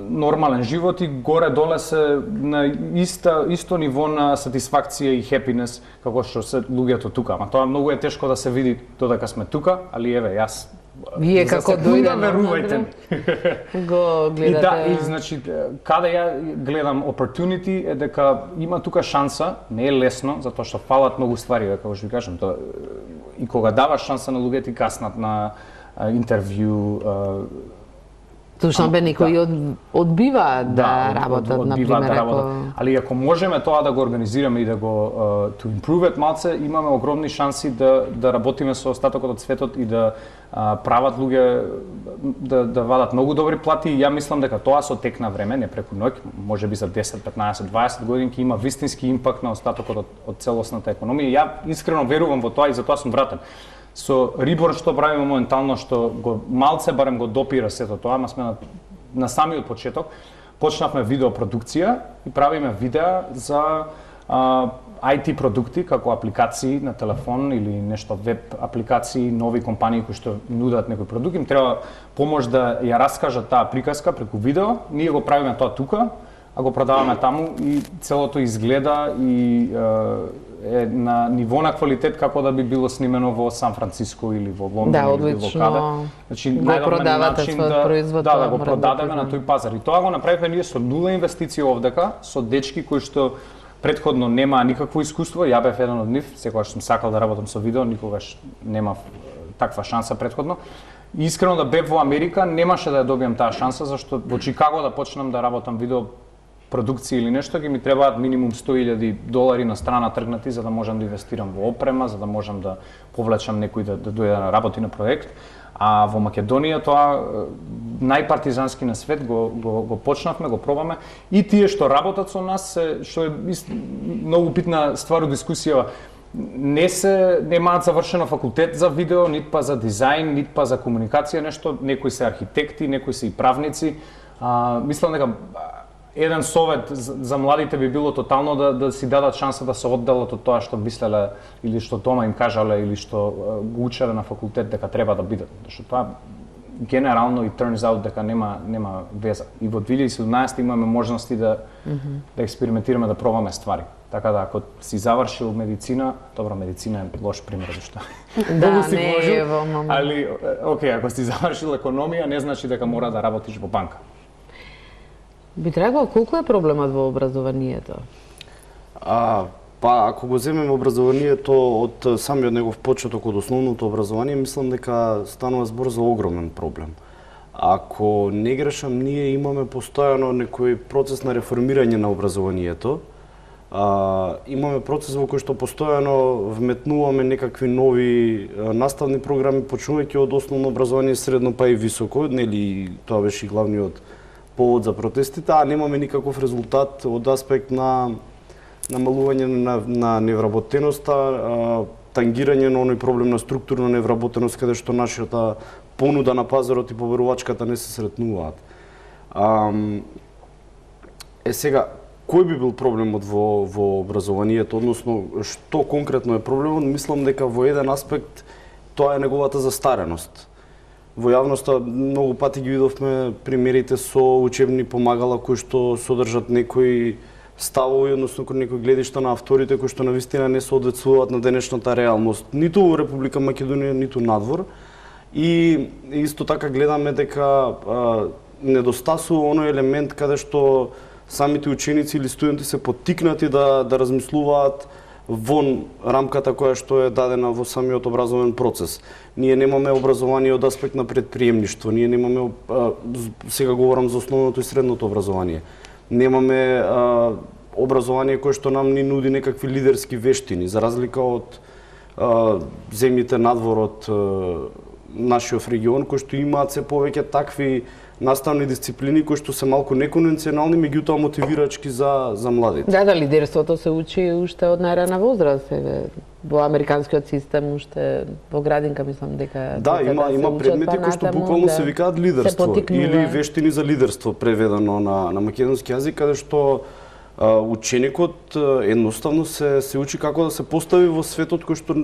нормален живот и горе-доле се на исто ниво на сатисфакција и happiness како што се луѓето тука. Ама тоа многу е тешко да се види додека сме тука, али еве јас вие како дојде, верувајте ми. Го гледате. И значи каде ја гледам opportunity е дека има тука шанса, не е лесно затоа што фалат многу ствари, како што ви кажам, тоа и кога даваш шанса на луѓето и каснат на интервју, Тушно бе некои одбива да работат, например, Али ако можеме тоа да го организираме и да го to improve it малце, имаме огромни шанси да работиме со остатокот од светот и да прават луѓе да вадат многу добри плати. И ја мислам дека тоа со тек на време, не преку ноќ, можеби за 10, 15, 20 години ќе има вистински импакт на остатокот од целосната економија. Ја искрено верувам во тоа и затоа сум вратен. Со Рибор што правиме моментално, што го малце барем го допира сето тоа, ама сме на самиот почеток, почнавме видеопродукција и правиме видеа за IT продукти, како апликации на телефон или нешто веб апликации, нови компании кои што нудат некои продукти, им треба помош да ја раскажат таа приказка преку видео. Ние го правиме тоа тука, а го продаваме таму и целото изгледа и е на ниво на квалитет како да би било снимено во Сан Франциско или во Лондон или во каде. Значи најдобар начин да го продадеме на тој пазар. И тоа го направивме ние со нула инвестиција овдека, со дечки кои што претходно немаа никакво искуство. Ја бев еден од нив, секогаш сум сакал да работам со видео, никогаш немав таква шанса претходно. И искрено да бев во Америка, немаше да ја добијам таа шанса, зашто во Чикаго да почнам да работам видео продукција или нешто, ќе ми требаат минимум $100,000 на страна тргнати за да можам да инвестирам во опрема, за да можам да повлечам некој да дојде да работи на проект. А во Македонија тоа најпартизански на свет го почнавме, го пробаме. И тие што работат со нас, што е многу битна ствар од дискусија, немаат завршено факултет за видео, нит па за дизајн, нит па за комуникација, нешто, некои се архитекти, некои се и правници. Мислам дека еден совет за младите би било тотално да си дадат шанса да се одделат од тоа што мислеле или што дома им кажале или што го учеле на факултет дека треба да бидат. Зашто тоа генерално и turns out дека нема веза. И во 2017 имаме можности да експериментираме, да пробаме ствари. Така да ако си завршил медицина, добро, медицина е лош пример зашто. Да, не е во али окей, ако си завршил економија, не значи дека мора да работиш во банка. Би требало, колку е проблемот во образованието? Па, ако го земеме образованието од самиот негов почеток, од основното образование, мислам дека станува збор за огромен проблем. Ако не грешам, ние имаме постојано некој процес на реформирање на образованието. Имаме процес во кој што постојано вметнуваме некакви нови наставни програми, почнувајќи од основно образование, средно па и високо, нели тоа беше и главниот повод за протестите, а немаме никаков резултат од аспект на намалување на невработеноста, тангирање на оној проблем на структурна невработеност, каде што нашата понуда на пазарот и побарувачката не се сретнуваат. Сега, кој би бил проблемот во образованието, односно што конкретно е проблемот? Мислам дека во еден аспект тоа е неговата застареност. Во јавноста многу пати ги видовме примерите со учебни помагала кои што содржат некои ставови, односно некои гледишта на авторите кои што навистина не соодветствуваат на денешната реалност, ниту во Република Македонија, ниту надвор. И исто така гледаме дека недостасува оној елемент каде што самите ученици или студенти се поттикнати да размислуваат вон рамката која што е дадена во самиот образовен процес. Ние немаме образование од аспект на предприемништво, ние немаме, сега говорам за основното и средното образование, немаме образование кое што нам ни нуди некакви лидерски вештини, за разлика од земјите надвор од нашиот регион, кои што имаат се повеќе такви наставни дисциплини кои што се малку неконвенционални, меѓутоа мотивирачки за младите. Да, лидерството се учи уште од најрана возраст. Во американскиот систем уште во градинка мислам дека има предмети кои што буквално се викаат лидерство или вештини за лидерство преведено на македонски јазик, каде што ученикот едноставно се учи како да се постави во светот кој што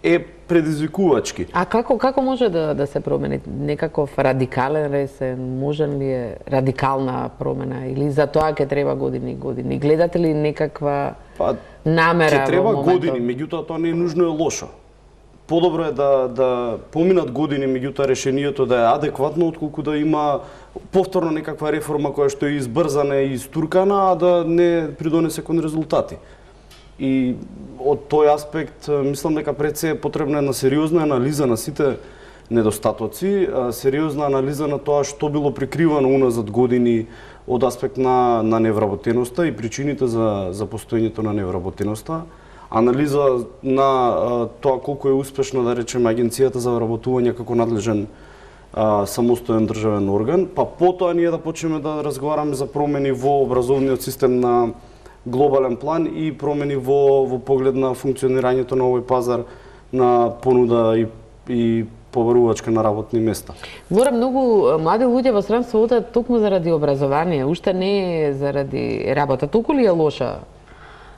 е предизвикувачки. А како може да се промени? Некаков радикален ресен, можен ли е радикална промена или за тоа ќе треба години и години? Гледате ли некаква намера во моментот? Ќе треба години, меѓутоа тоа не е нужно е лошо. Подобро е да поминат години, меѓутоа решението да е адекватно, отколку да има повторно некаква реформа која што е избрзана и истуркана, а да не придонесе кон резултати. И од тој аспект мислам дека пред се е потребна една сериозна анализа на сите недостатоци, сериозна анализа на тоа што било прикривано уназад години од аспект на невработеноста и причините за постоењето на невработеноста, анализа на тоа колку е успешна, да речеме, Агенцијата за вработување како надлежен самостоен државен орган, па потоа ние да почнеме да разговараме за промени во образовниот систем на глобален план и промени во поглед на функционирањето на овој пазар на понуда и побарувачка на работни места. Мора многу млади луѓе во странство одат токму заради образование, уште не заради работа. Толку ли е лоша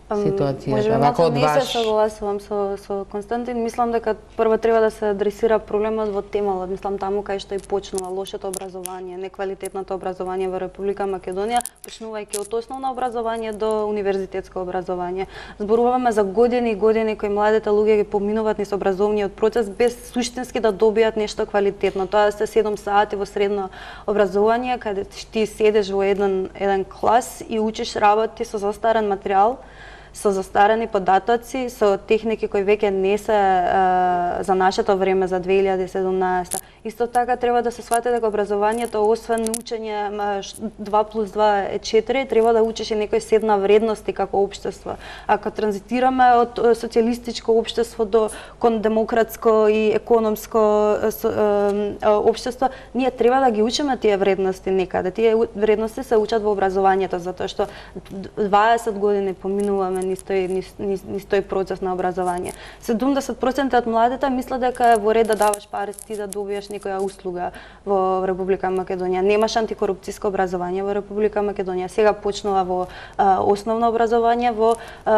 ситуацијата? Вако од не ваш... се согласувам со Константин. Мислам дека прво треба да се адресира проблемот во темалот. Мислам таму кај што и почнува лошото образование, неквалитетното образование во Република Македонија, почнувајќи од основно образование до универзитетско образование. Зборуваме за години и години кои младите луѓе ги поминуваат низ образовниот процес без суштински да добијат нешто квалитетно. Тоа се 7 сати во средно образование, каде ти седеш во еден клас и учиш работи со застарен материјал, со застарени податоци, со техники кои веќе не се за нашето време, за 2017. Исто така треба да се свати дека образованието, освен учење 2+2 е 4, треба да учиш и некои седна вредности како општество. Ако транзитираме од социјалистичко општество кон демократско и економско општество, ние треба да ги учиме тие вредности некаде. Тие вредности се учат во образованието, затоа што 20 години поминуваме низ тој процес на образование. 70% од младите мислат дека е во ред да даваш пари ти да добиеш некоја услуга во Република Македонија. Немаш антикорупцијско образование во Република Македонија. Сега почнува во основно образование, во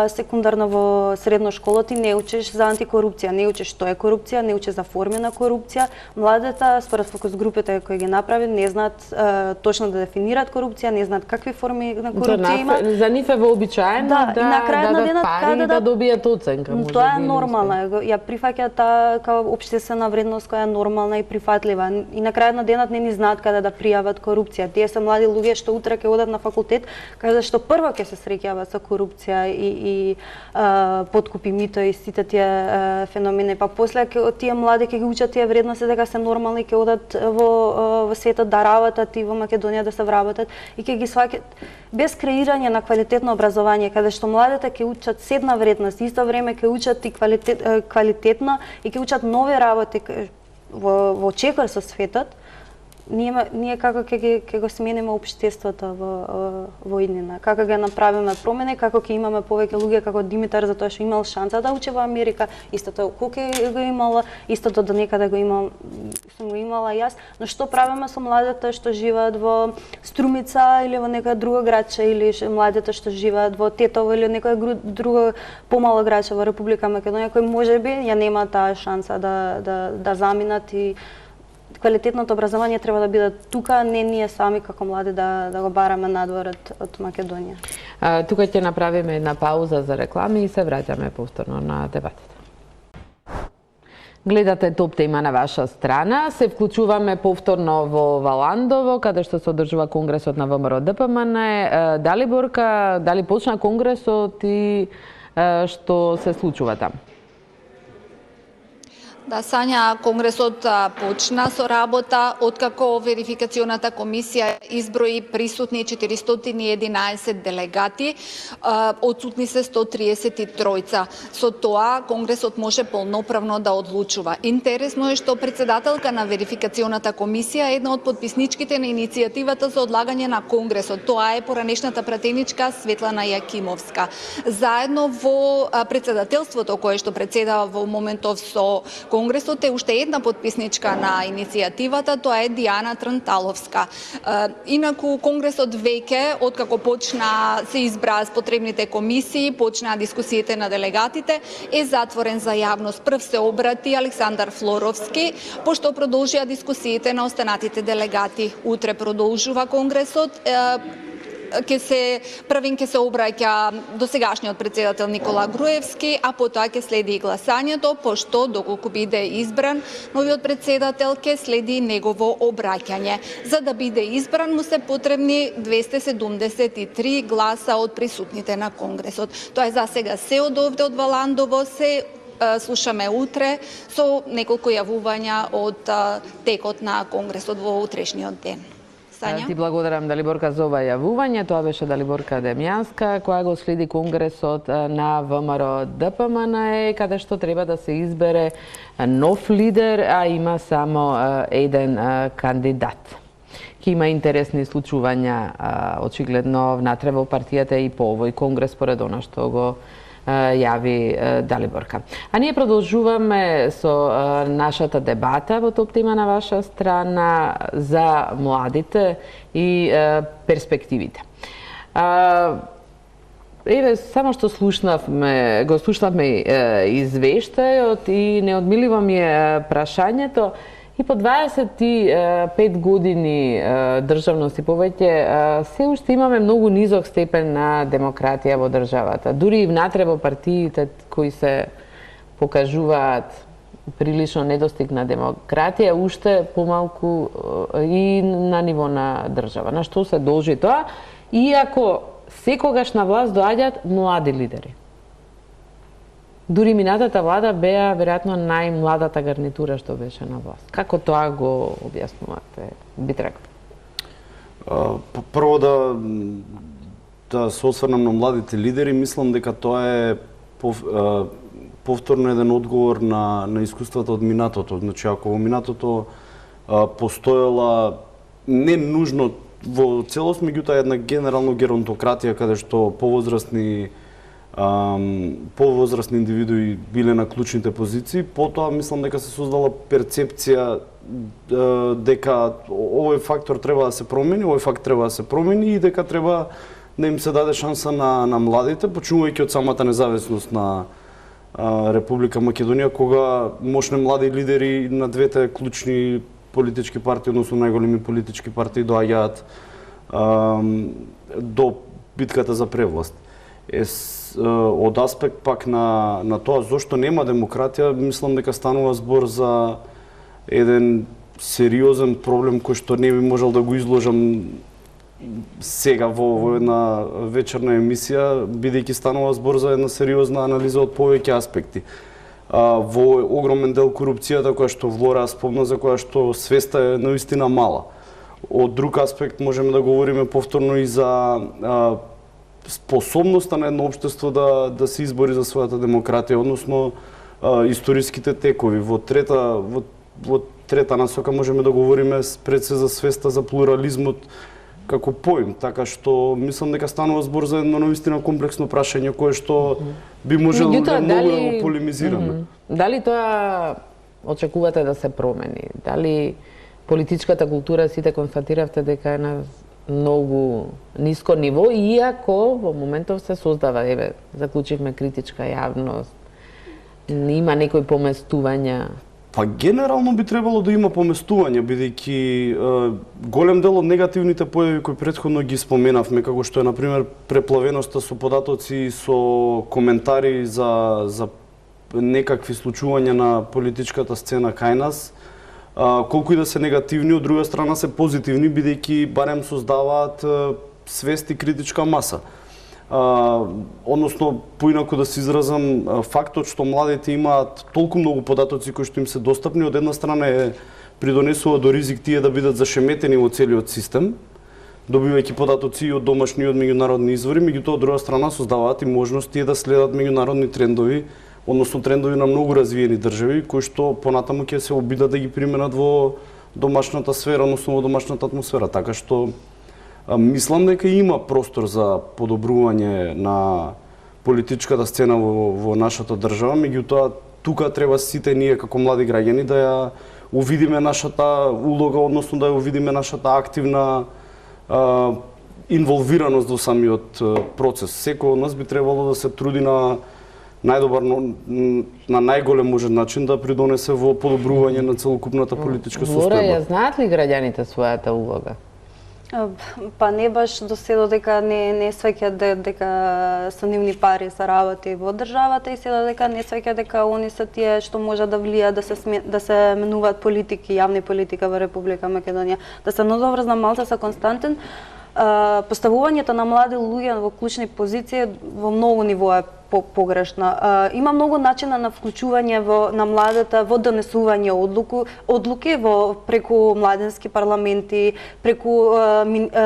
секундарно, во средно школа ти не учиш за антикорупција, не учиш што е корупција, не учиш за форми на корупција. Младите, според фокус групите кои ги направи, не знаат точно да дефинираат корупција, не знаат какви форми на корупција има. За нив е вообичаено да дадат пари и да добијат оценка. Тоа е нормално. Ја прифаќа таа као општествена вредност која е нормална и прифатлива. И на крајот на денот не ни знаат каде да пријават корупција. Тие се млади луѓе што утре ќе одат на факултет, каде што прво ќе се среќаваат со корупција и подкупи, мито и сите тие феномени. Па после тие млади ќе ги учат тие вредности дека се нормални, ќе одат во светот да работат и во Македонија да се вработат и ќе ги сваќат без креирање на квалитетно образование, каде што младите ќе учат седна вредност, исто време ќе учат и квалитетно и ќе учат нови работи во чекор со светот. Ние како ќе го смениме општеството во иднина, како ќе направиме промени, како ќе имаме повеќе луѓе како Димитар, затоа што имал шанса да учи во Америка, истото Куки го имала, истото до некаде сум го имала јас, но што правиме со младите што живеат во Струмица или во некоја друга градче, или младите што живеат во Тетово или некоја друга помала градче во Република Македонија, кои можеби ја нема таа шанса да заминат и квалитетното образование треба да биде тука, не ние сами како млади да го бараме надвор од Македонија. Тука ќе направиме една пауза за реклами и се враќаме повторно на дебатите. Гледате Топ тема на ваша страна. Се вклучуваме повторно во Валандово, каде што се одржува конгресот на ВМРО ДПМН. Дали Борка, дали почна конгресот и што се случува таму? Да, Сања, конгресот почна со работа откако верификационата комисија изброи присутни 411 делегати, отсутни се 133. Со тоа конгресот може полноправно да одлучува. Интересно е што председателка на верификационата комисија е една од подписничките на иницијативата за одлагање на конгресот. Тоа е поранешната пратеничка Светлана Јакимовска. Заедно во председателството кое што председава во моментов со конгресот е уште една подписничка на иницијативата, тоа е Дијана Трнталовска. Инаку конгресот веќе, откако почна се избраа потребните комисии, почнаа дискусиите на делегатите, е затворен за јавност. Прв се обрати Александар Флоровски, пошто продолжија дискусиите на останатите делегати. Утре продолжува конгресот. Првин ќе се обраќа досегашниот председател Никола Груевски, а потоа ќе следи и гласањето, пошто доколку биде избран новиот председател ќе следи негово обраќање. За да биде избран му се потребни 273 гласа од присутните на конгресот. Тоа е за сега се од овде од Валандово, се слушаме утре со неколку јавувања од текот на Конгресот во утрешниот ден. Сања? Ти благодарам, Далиборка, за ова јавување. Тоа беше Далиборка Демјанска, која го следи Конгресот на ВМРО ДПМН, каде што треба да се избере нов лидер, а има само еден кандидат. Ке има интересни случувања, очигледно, внатре во партијата и по овој Конгрес, според она што го јави Далиборка. А ние продолжуваме со нашата дебата во топ тема на ваша страна за младите и перспективите. Еве, само што го слушнавме извештајот и неодмиливо ми е прашањето. И по 25 години државност и повеќе, се уште имаме многу низок степен на демократија во државата. Дури и внатре во партиите кои се покажуваат прилично недостиг на демократија, уште помалку и на ниво на држава. На што се должи тоа? Иако секогаш на власт доаѓаат млади лидери. Дури минатата влада беа веројатно најмладата гарнитура што беше на власт. Како тоа го објаснувате, Битрак? Прво да се осврнам на младите лидери, мислам дека тоа е повторно еден одговор на искуствата од минатото. Значи, ако во минатото постоела не нужно во целост, меѓутоа една генерално геронтократија каде што повозрастни индивидуи биле на клучните позиции, потоа мислам дека се создала перцепција дека овој фактор треба да се промени, овој факт треба да се промени и дека треба да им се даде шанса на младите, почнувајќи од самата независност на Република Македонија, кога мощни млади лидери на двете клучни политички партии, односно најголеми политички партии, доаѓаат до битката за превласт. Од аспект пак на тоа зошто нема демократија, мислам дека станува збор за еден сериозен проблем кој што не би можел да го изложам сега во една вечерна емисија, бидејќи станува збор за една сериозна анализа од повеќе аспекти. Во огромен дел корупцијата која што Влора спомна, за која што свеста е наистина мала. Од друг аспект можеме да говориме повторно и за способноста на едно општество да се избори за својата демократија, односно историските текови. Во трета насока можеме да говориме пред се за свеста за плурализмот како поим, така што мислам дека станува збор за едно навистина комплексно прашање кое што би можело да многу да го полемизираме. Дали тоа очекувате да се промени? Дали политичката култура, сите констатиравте дека е на многу ниско ниво, иако во моментов се создава, еве, заклучивме критичка јавност, има некои поместувања? Па генерално би требало да има поместување, бидејќи голем дел од негативните појави кои претходно ги споменавме, како што е на пример преплавеноста со податоци и со коментари за некакви случувања на политичката сцена кај нас, колку и да се негативни, од друга страна се позитивни, бидејќи барем создаваат свест и критичка маса. Односно, поинаку да се изразам, фактот што младите имаат толку многу податоци кои што им се достапни, од една страна придонесува до ризик тие да бидат зашеметени во целиот систем, добивајќи податоци и од домашни и од меѓународни извори, меѓутоа од друга страна создаваат и можност тие да следат меѓународни трендови, односно трендови на многу развиени држави, кои што понатаму ќе се обидат да ги применат во домашната сфера, односно во домашната атмосфера. Така што мислам дека има простор за подобрување на политичката сцена во нашата држава, меѓутоа тука треба сите ние како млади граѓани да ја увидиме нашата улога, односно да ја увидиме нашата активна инволвираност во самиот процес. Секој од нас би требало да се труди на најдобар, на најголем можен начин да придонесе во подобрување на целокупната политичка состојба. Лора, ја знаат ли граѓаните својата улога? Па не баш до се додека не сваќаат дека со нивни пари се работи во државата и се додека не сваќаат дека они се тие што можат да влијаат да се менуваат политики, јавни политика во Република Македонија. Да се надоврзам малце со Константин, поставувањето на млади луѓе во клучни позиции во многу ниво е погрешна. Има многу начина на вклучување на младите во донесување одлуки преку младенски парламенти, преку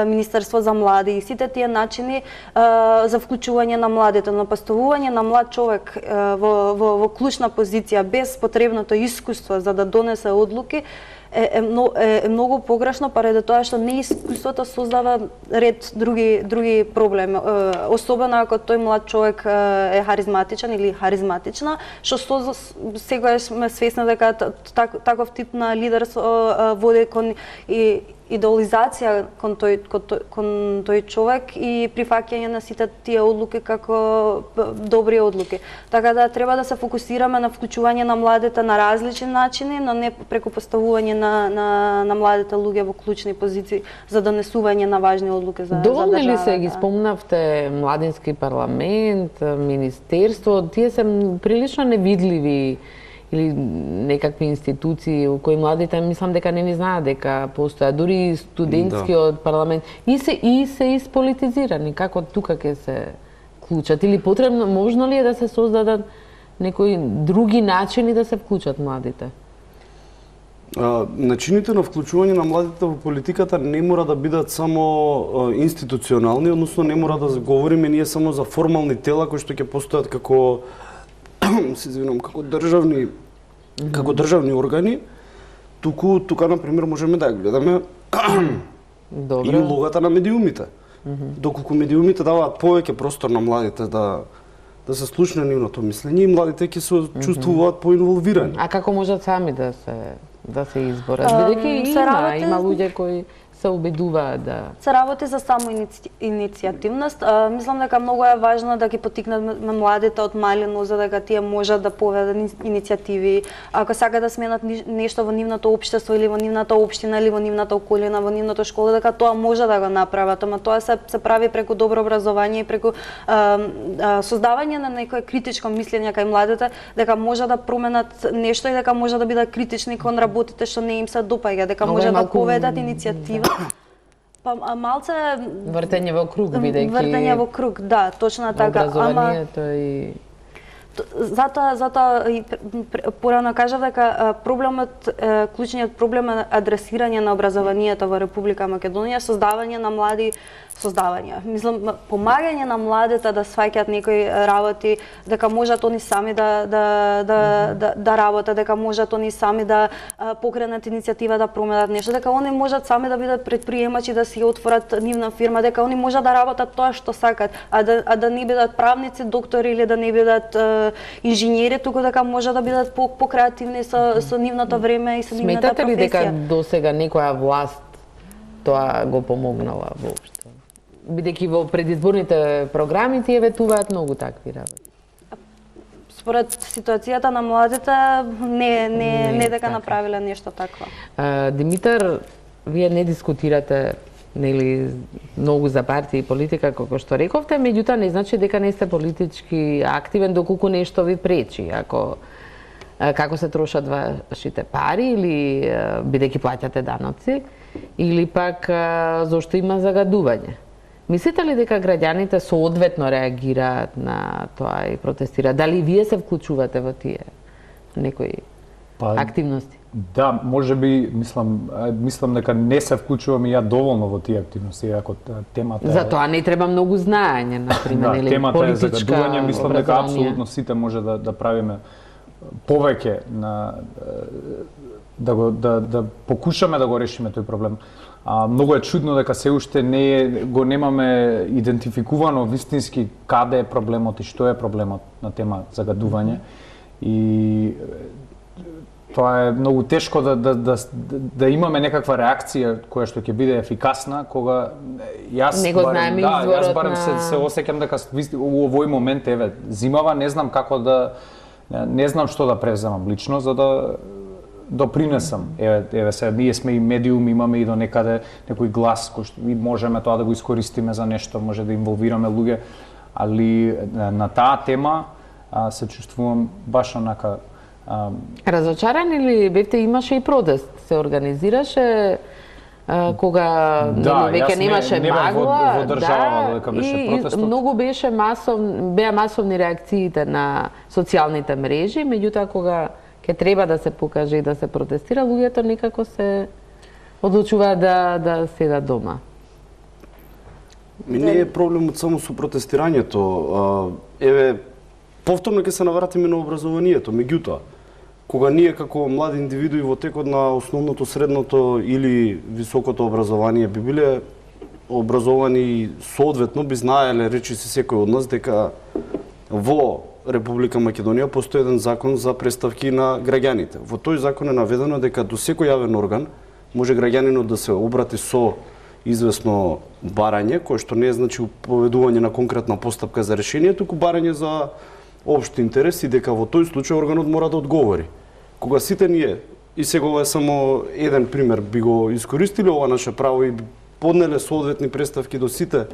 Министерство за млади и сите тие начини за вклучување на младите, но поставување на млад човек во клучна позиција без потребното искуство за да донесе одлуки е многу погрешно поради тоа што неискуството создава ред други проблеми. Особено ако тој млад човек е харизматичен или харизматична, што сегаш сме свесни дека таков тип на лидерство води кон идеализација кон тој човек и прифаќање на сите тие одлуки како добри одлуки. Така да треба да се фокусираме на вклучување на младите на различни начини, но не преку поставување на младите луѓе во клучни позиции за донесување на важни одлуки за државата. Доволни ли се ги спомнавте младински парламент, министерство, тие се прилично невидливи или некакви институции у кои младите мислам дека не ни знаат дека постојат, дури студентскиот парламент и се исполитизирани. Како тука ќе се вклучат или потребно можно ли е да се создадат некои други начини да се вклучат младите? Начините на вклучување на младите во политиката не мора да бидат само институционални, односно не мора да говориме ние само за формални тела кои што ќе постојат како како државни органи, тука на пример можеме да гледаме и улогата на медиумите. Доколку медиумите даваат повеќе простор на младите да се слушне нивното мислење, и младите ќе се чувствуваат поинволвирани. А како можат сами да се изборат? Бидејќи има луѓе кои се обидуваат да се работи за само иницијативност. Мислам дека многу е важно да ги поттикнеме младите од мали нозе дека тие можат да поведат иницијативи. Ако сакаат да сменат нешто во нивното општество или во нивната општина или во нивната околина, во нивната школа, дека тоа може да го направат, ама тоа се прави преку добро образование и преку создавање на некое критичко мислење кај младите, дека може да променат нешто и дека може да бидат критични кон работите што не им се допаѓа, дека може да поведат иницијатива. Па малце вртење во круг, бидејќи вртење во круг, да, точно така. Образованието и затоа и порано кажав дека клучниот проблем е адресирање на образованието во Република Македонија, создавање на млади Мислам, помагање на младите да сваќаат некои работи, дека можат они сами да работат, дека можат они сами да покренат иницијатива да променат нешто, дека они можат сами да бидат предприемачи, да си отворат нивна фирма, дека они можат да работат тоа што сакат, а да не бидат правници, доктори или да не бидат инженери, туку дека може да бидат покреативни со нивното време и со нивната професија. Сметате ли дека досега некоја власт тоа го помогнала воопшто? Бидејќи во предизборните програми тие ветуваат многу такви работи. Според ситуацијата на младите не дека направиле нешто такво. Димитар, вие не дискутирате нели многу за партија и политика како што рековте, меѓутоа не значи дека не сте политички активен доколку нешто ви пречи, како се трошат вашите пари или бидејќи плаќате даноци или пак зошто има загадување. Мислите ли дека граѓаните соодветно реагираат на тоа и протестираат? Дали вие се вклучувате во тие некои активности? Да, можеби мислам дека не се вклучувам и ја доволно во тие активности, ако темата За тоа не треба многу знаење, например, или темата политичка е загадување, мислам дека образование. апсолутно сите може да правиме повеќе на да покушаме да го решиме тој проблем. Многу е чудно дека се уште го немаме идентификувано вистински каде е проблемот и што е проблемот на тема загадување. И тоа е многу тешко да имаме некаква реакција која што ќе биде ефикасна, кога јас барем се осеќам дека у овој момент зимава, не знам што да преземам лично за да допринесам. Еве сега ние сме и медиум, имаме и до некаде некој глас кој што и можеме тоа да го искористиме за нешто, може да инволвираме луѓе, али на таа тема се чувствувам баш онака Разочарани ли бевте? Имаше и протест, се организираше кога веќе немаше магла, во држава дека беше протестот. И многу беа масовни реакциите на социјалните мрежи, меѓутоа кога ќе треба да се покаже и да се протестира, луѓето некако се одлучуваат да седат дома. Не е проблемот само со протестирањето. Еве, повторно ќе се навратиме на образованието, меѓутоа, кога ние како млади индивидуи во текот на основното, средното или високото образование би биле образовани соодветно, би знаеле, речи си секој од нас, дека во Република Македонија постои еден закон за представки на граѓаните. Во тој закон е наведено дека до секој јавен орган може граѓанинот да се обрати со известно барање, кое што не е значи поведување на конкретна постапка за решение, туку барање за општ интерес и дека во тој случај органот мора да одговори. Кога сите ние, и сега ова е само еден пример, би го искористиле ова наше право и поднеле соодветни представки до сите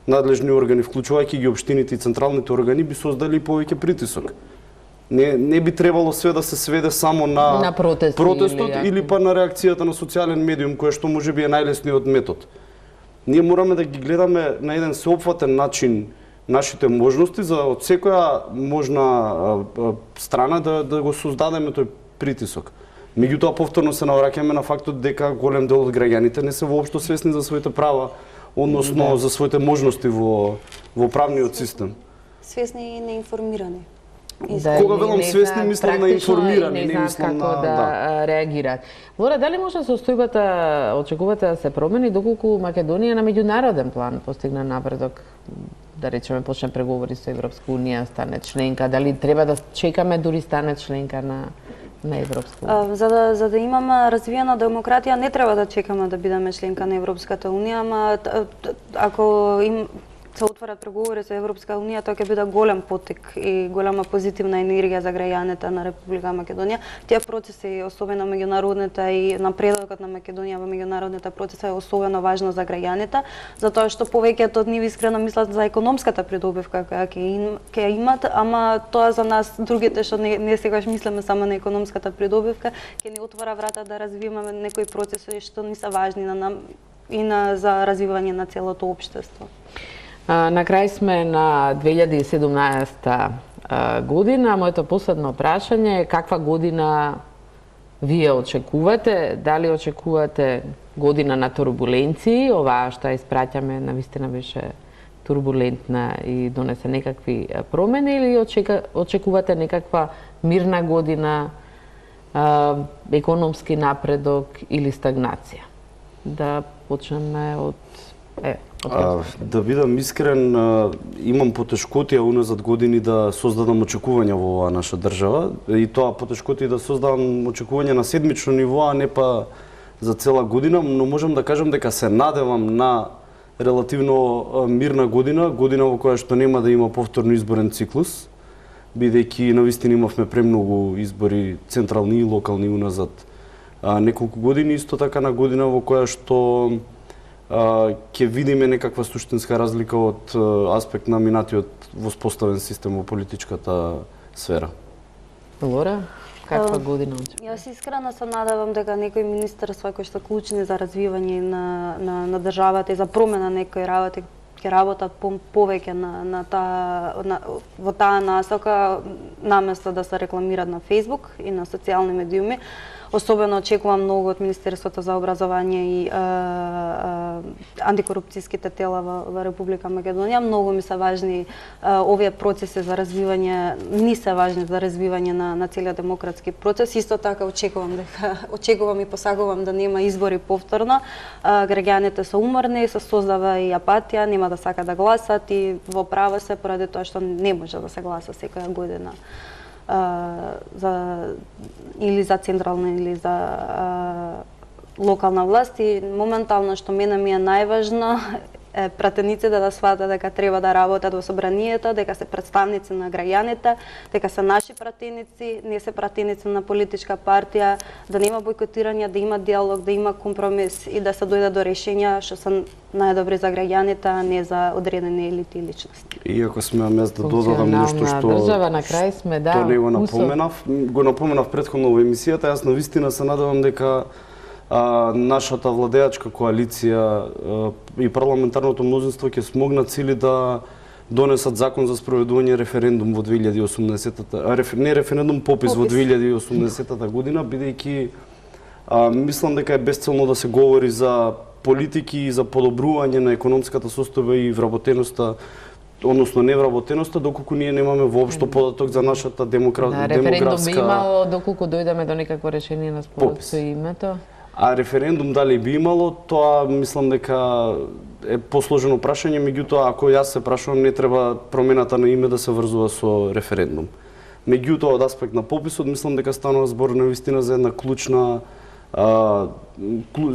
надлежни органи, вклучувајќи ги општините и централните органи, би создали повеќе притисок. Не би требало све да се сведе само на протестот или па на реакцијата на социјален медиум, кој што можеби е најлесниот метод. Ние мораме да ги гледаме на еден сеопфатен начин нашите можности за од секоја можна страна да го создадеме тој притисок. Меѓутоа повторно се навраќаме на фактот дека голем дел од граѓаните не се воопшто свесни за своите права, односно за своите можности во правниот систем. Свесни и неинформирани. Кога велам свесни, мислам на информирани, не мислам како да реагираат. Лора, дали може состојбата очекувате да се промени доколку Македонија на меѓународен план постигне напредок, да речеме почне преговори со Европска унија, стане членка, дали треба да чекаме дури стане членка на Европска унија? За да имаме развиена демократија не треба да чекаме да бидеме членка на Европската унија, ама ако се отворат преговори со Европска унија, тоа ќе биде голем потик и голема позитивна енергија за граѓаните на Република Македонија. Тие процеси, особено меѓународните и напредокот на Македонија во меѓународните процеси е особено важно за граѓаните, затоа што повеќето од нив искрено мислат за економската придобивка која ќе имат, ама тоа за нас другите што не сегаш мислиме само на економската придобивка, ќе ни отвора врата да развиваме некои процеси што не се важни на нам и за развивање на целото општество. На крај сме на 2017 година. Моето последно прашање е каква година вие очекувате? Дали очекувате година на турбуленции? Оваа што ја испраќаме навистина беше турбулентна и донесе некакви промени, или очекувате некаква мирна година, економски напредок или стагнација? Да почнеме од да бидам искрен, имам потешкотија уназад години да создадам очекувања во оваа наша држава, и тоа потешкотија да создадам очекувања на седмично ниво, а не па за цела година, но можам да кажам дека се надевам на релативно мирна година, година во која што нема да има повторно изборен циклус, бидејќи навистина имавме премногу избори централни и локални уназад неколку години, исто така на година во која што ќе видиме некаква суштинска разлика од аспект на минатиот воспоставен систем во политичката сфера. Лора, каква година очекувате? Јас искрено се надевам дека некои министерства кои што клучни за развивање на државата и за промена некои работи ќе работат повеќе во таа насока, наместо да се рекламираат на Facebook и на социјални медиуми. Особено очекувам многу од Министерството за образование и антикорупцијските тела во Република Македонија. Многу ми се важни овие процеси за развивање, не се важни за развивање на целиот демократски процес. Исто така очекувам и посакувам да нема избори повторно. Граѓаните се уморни, се создава и апатија, нема да сака да гласат и во право се поради тоа што не може да се гласа секоја година. Или за централна или за локална власт, и моментално што мене ми е најважно пратениците да сватат дека треба да работат во собранието, дека се представници на граѓаните, дека се наши пратеници, не се пратеници на политичка партија, да нема бойкотирање, да има диалог, да има компромис и да се дојде до решења што се најдобри за граѓаните, а не за одредени елити и личности. Иако смеам да додадам нешто што држава, на крај сме, тоа не го напоменав предходно во емисијата, јас навистина се надевам дека нашата владеачка коалиција и парламентарното мнозинство ќе смогнат цели да донесат закон за спроведување референдум во 2018-та, не референдум, попис во 2018 година, бидејќи мислам дека е безцелно да се говори за политики и за подобрување на економската состојба и вработеноста, односно невработеноста, доколку ние немаме воопшто податок за нашата демографска... Референдум би имало доколку дојдеме до некакво решение на спорот со името? А референдум дали би имало, тоа мислам дека е посложено прашање, меѓутоа ако јас се прашувам, не треба промената на име да се врзува со референдум. Меѓутоа, од аспект на пописот, мислам дека станува збор навистина за една клучна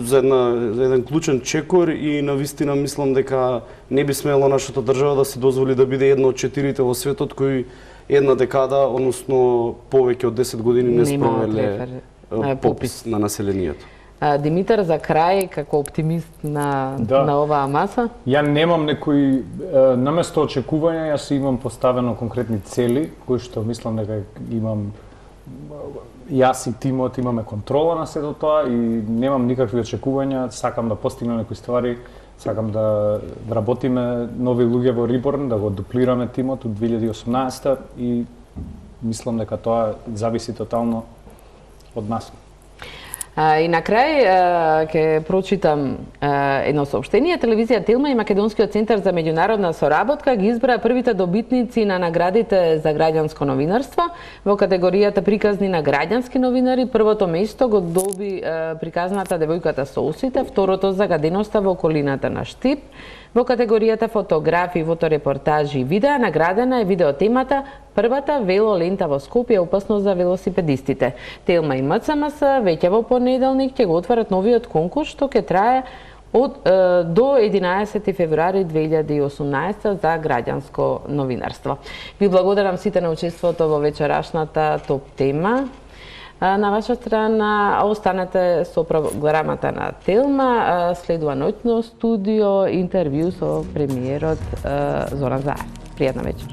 за еден клучен чекор и навистина мислам дека не би смело нашата држава да се дозволи да биде една од 4 во светот кои една декада, односно повеќе од 10 години не спровеле попис на населението. Димитар, за крај, како оптимист на оваа маса? Ја немам некои, наместо очекувања, јас имам поставено конкретни цели, кои што мислам дека имам, јас и тимот имаме контрола на сето тоа и немам никакви очекувања, сакам да постигнем некои ствари, сакам да работиме нови луѓе во Риборн, да го дуплираме тимот од 2018 и мислам дека тоа зависи тотално од нас. И на крај ќе прочитам едно соопштение. Телевизија Телма и Македонскиот центар за меѓународна соработка ги избра првите добитници на наградите за граѓанско новинарство. Во категоријата приказни на граѓански новинари, првото место го доби приказната девојката со усите, второто загаденоста во околината на Штип. Во категоријата фотографии, фоторепортажи и видеа наградена е видеотемата првата велолента во Скопје опасност за велосипедистите. Телма и МЦМС веќе во понеделник ќе го отворат новиот конкурс што ќе трае до 11 февруари 2018 за граѓанско новинарство. Ви благодарам сите на учеството во вечерашната топ тема. На ваша страна останете со програмата на Телма, следува ноќно студио, интервју со премиерот Зоран Заев. Пријатна вечер.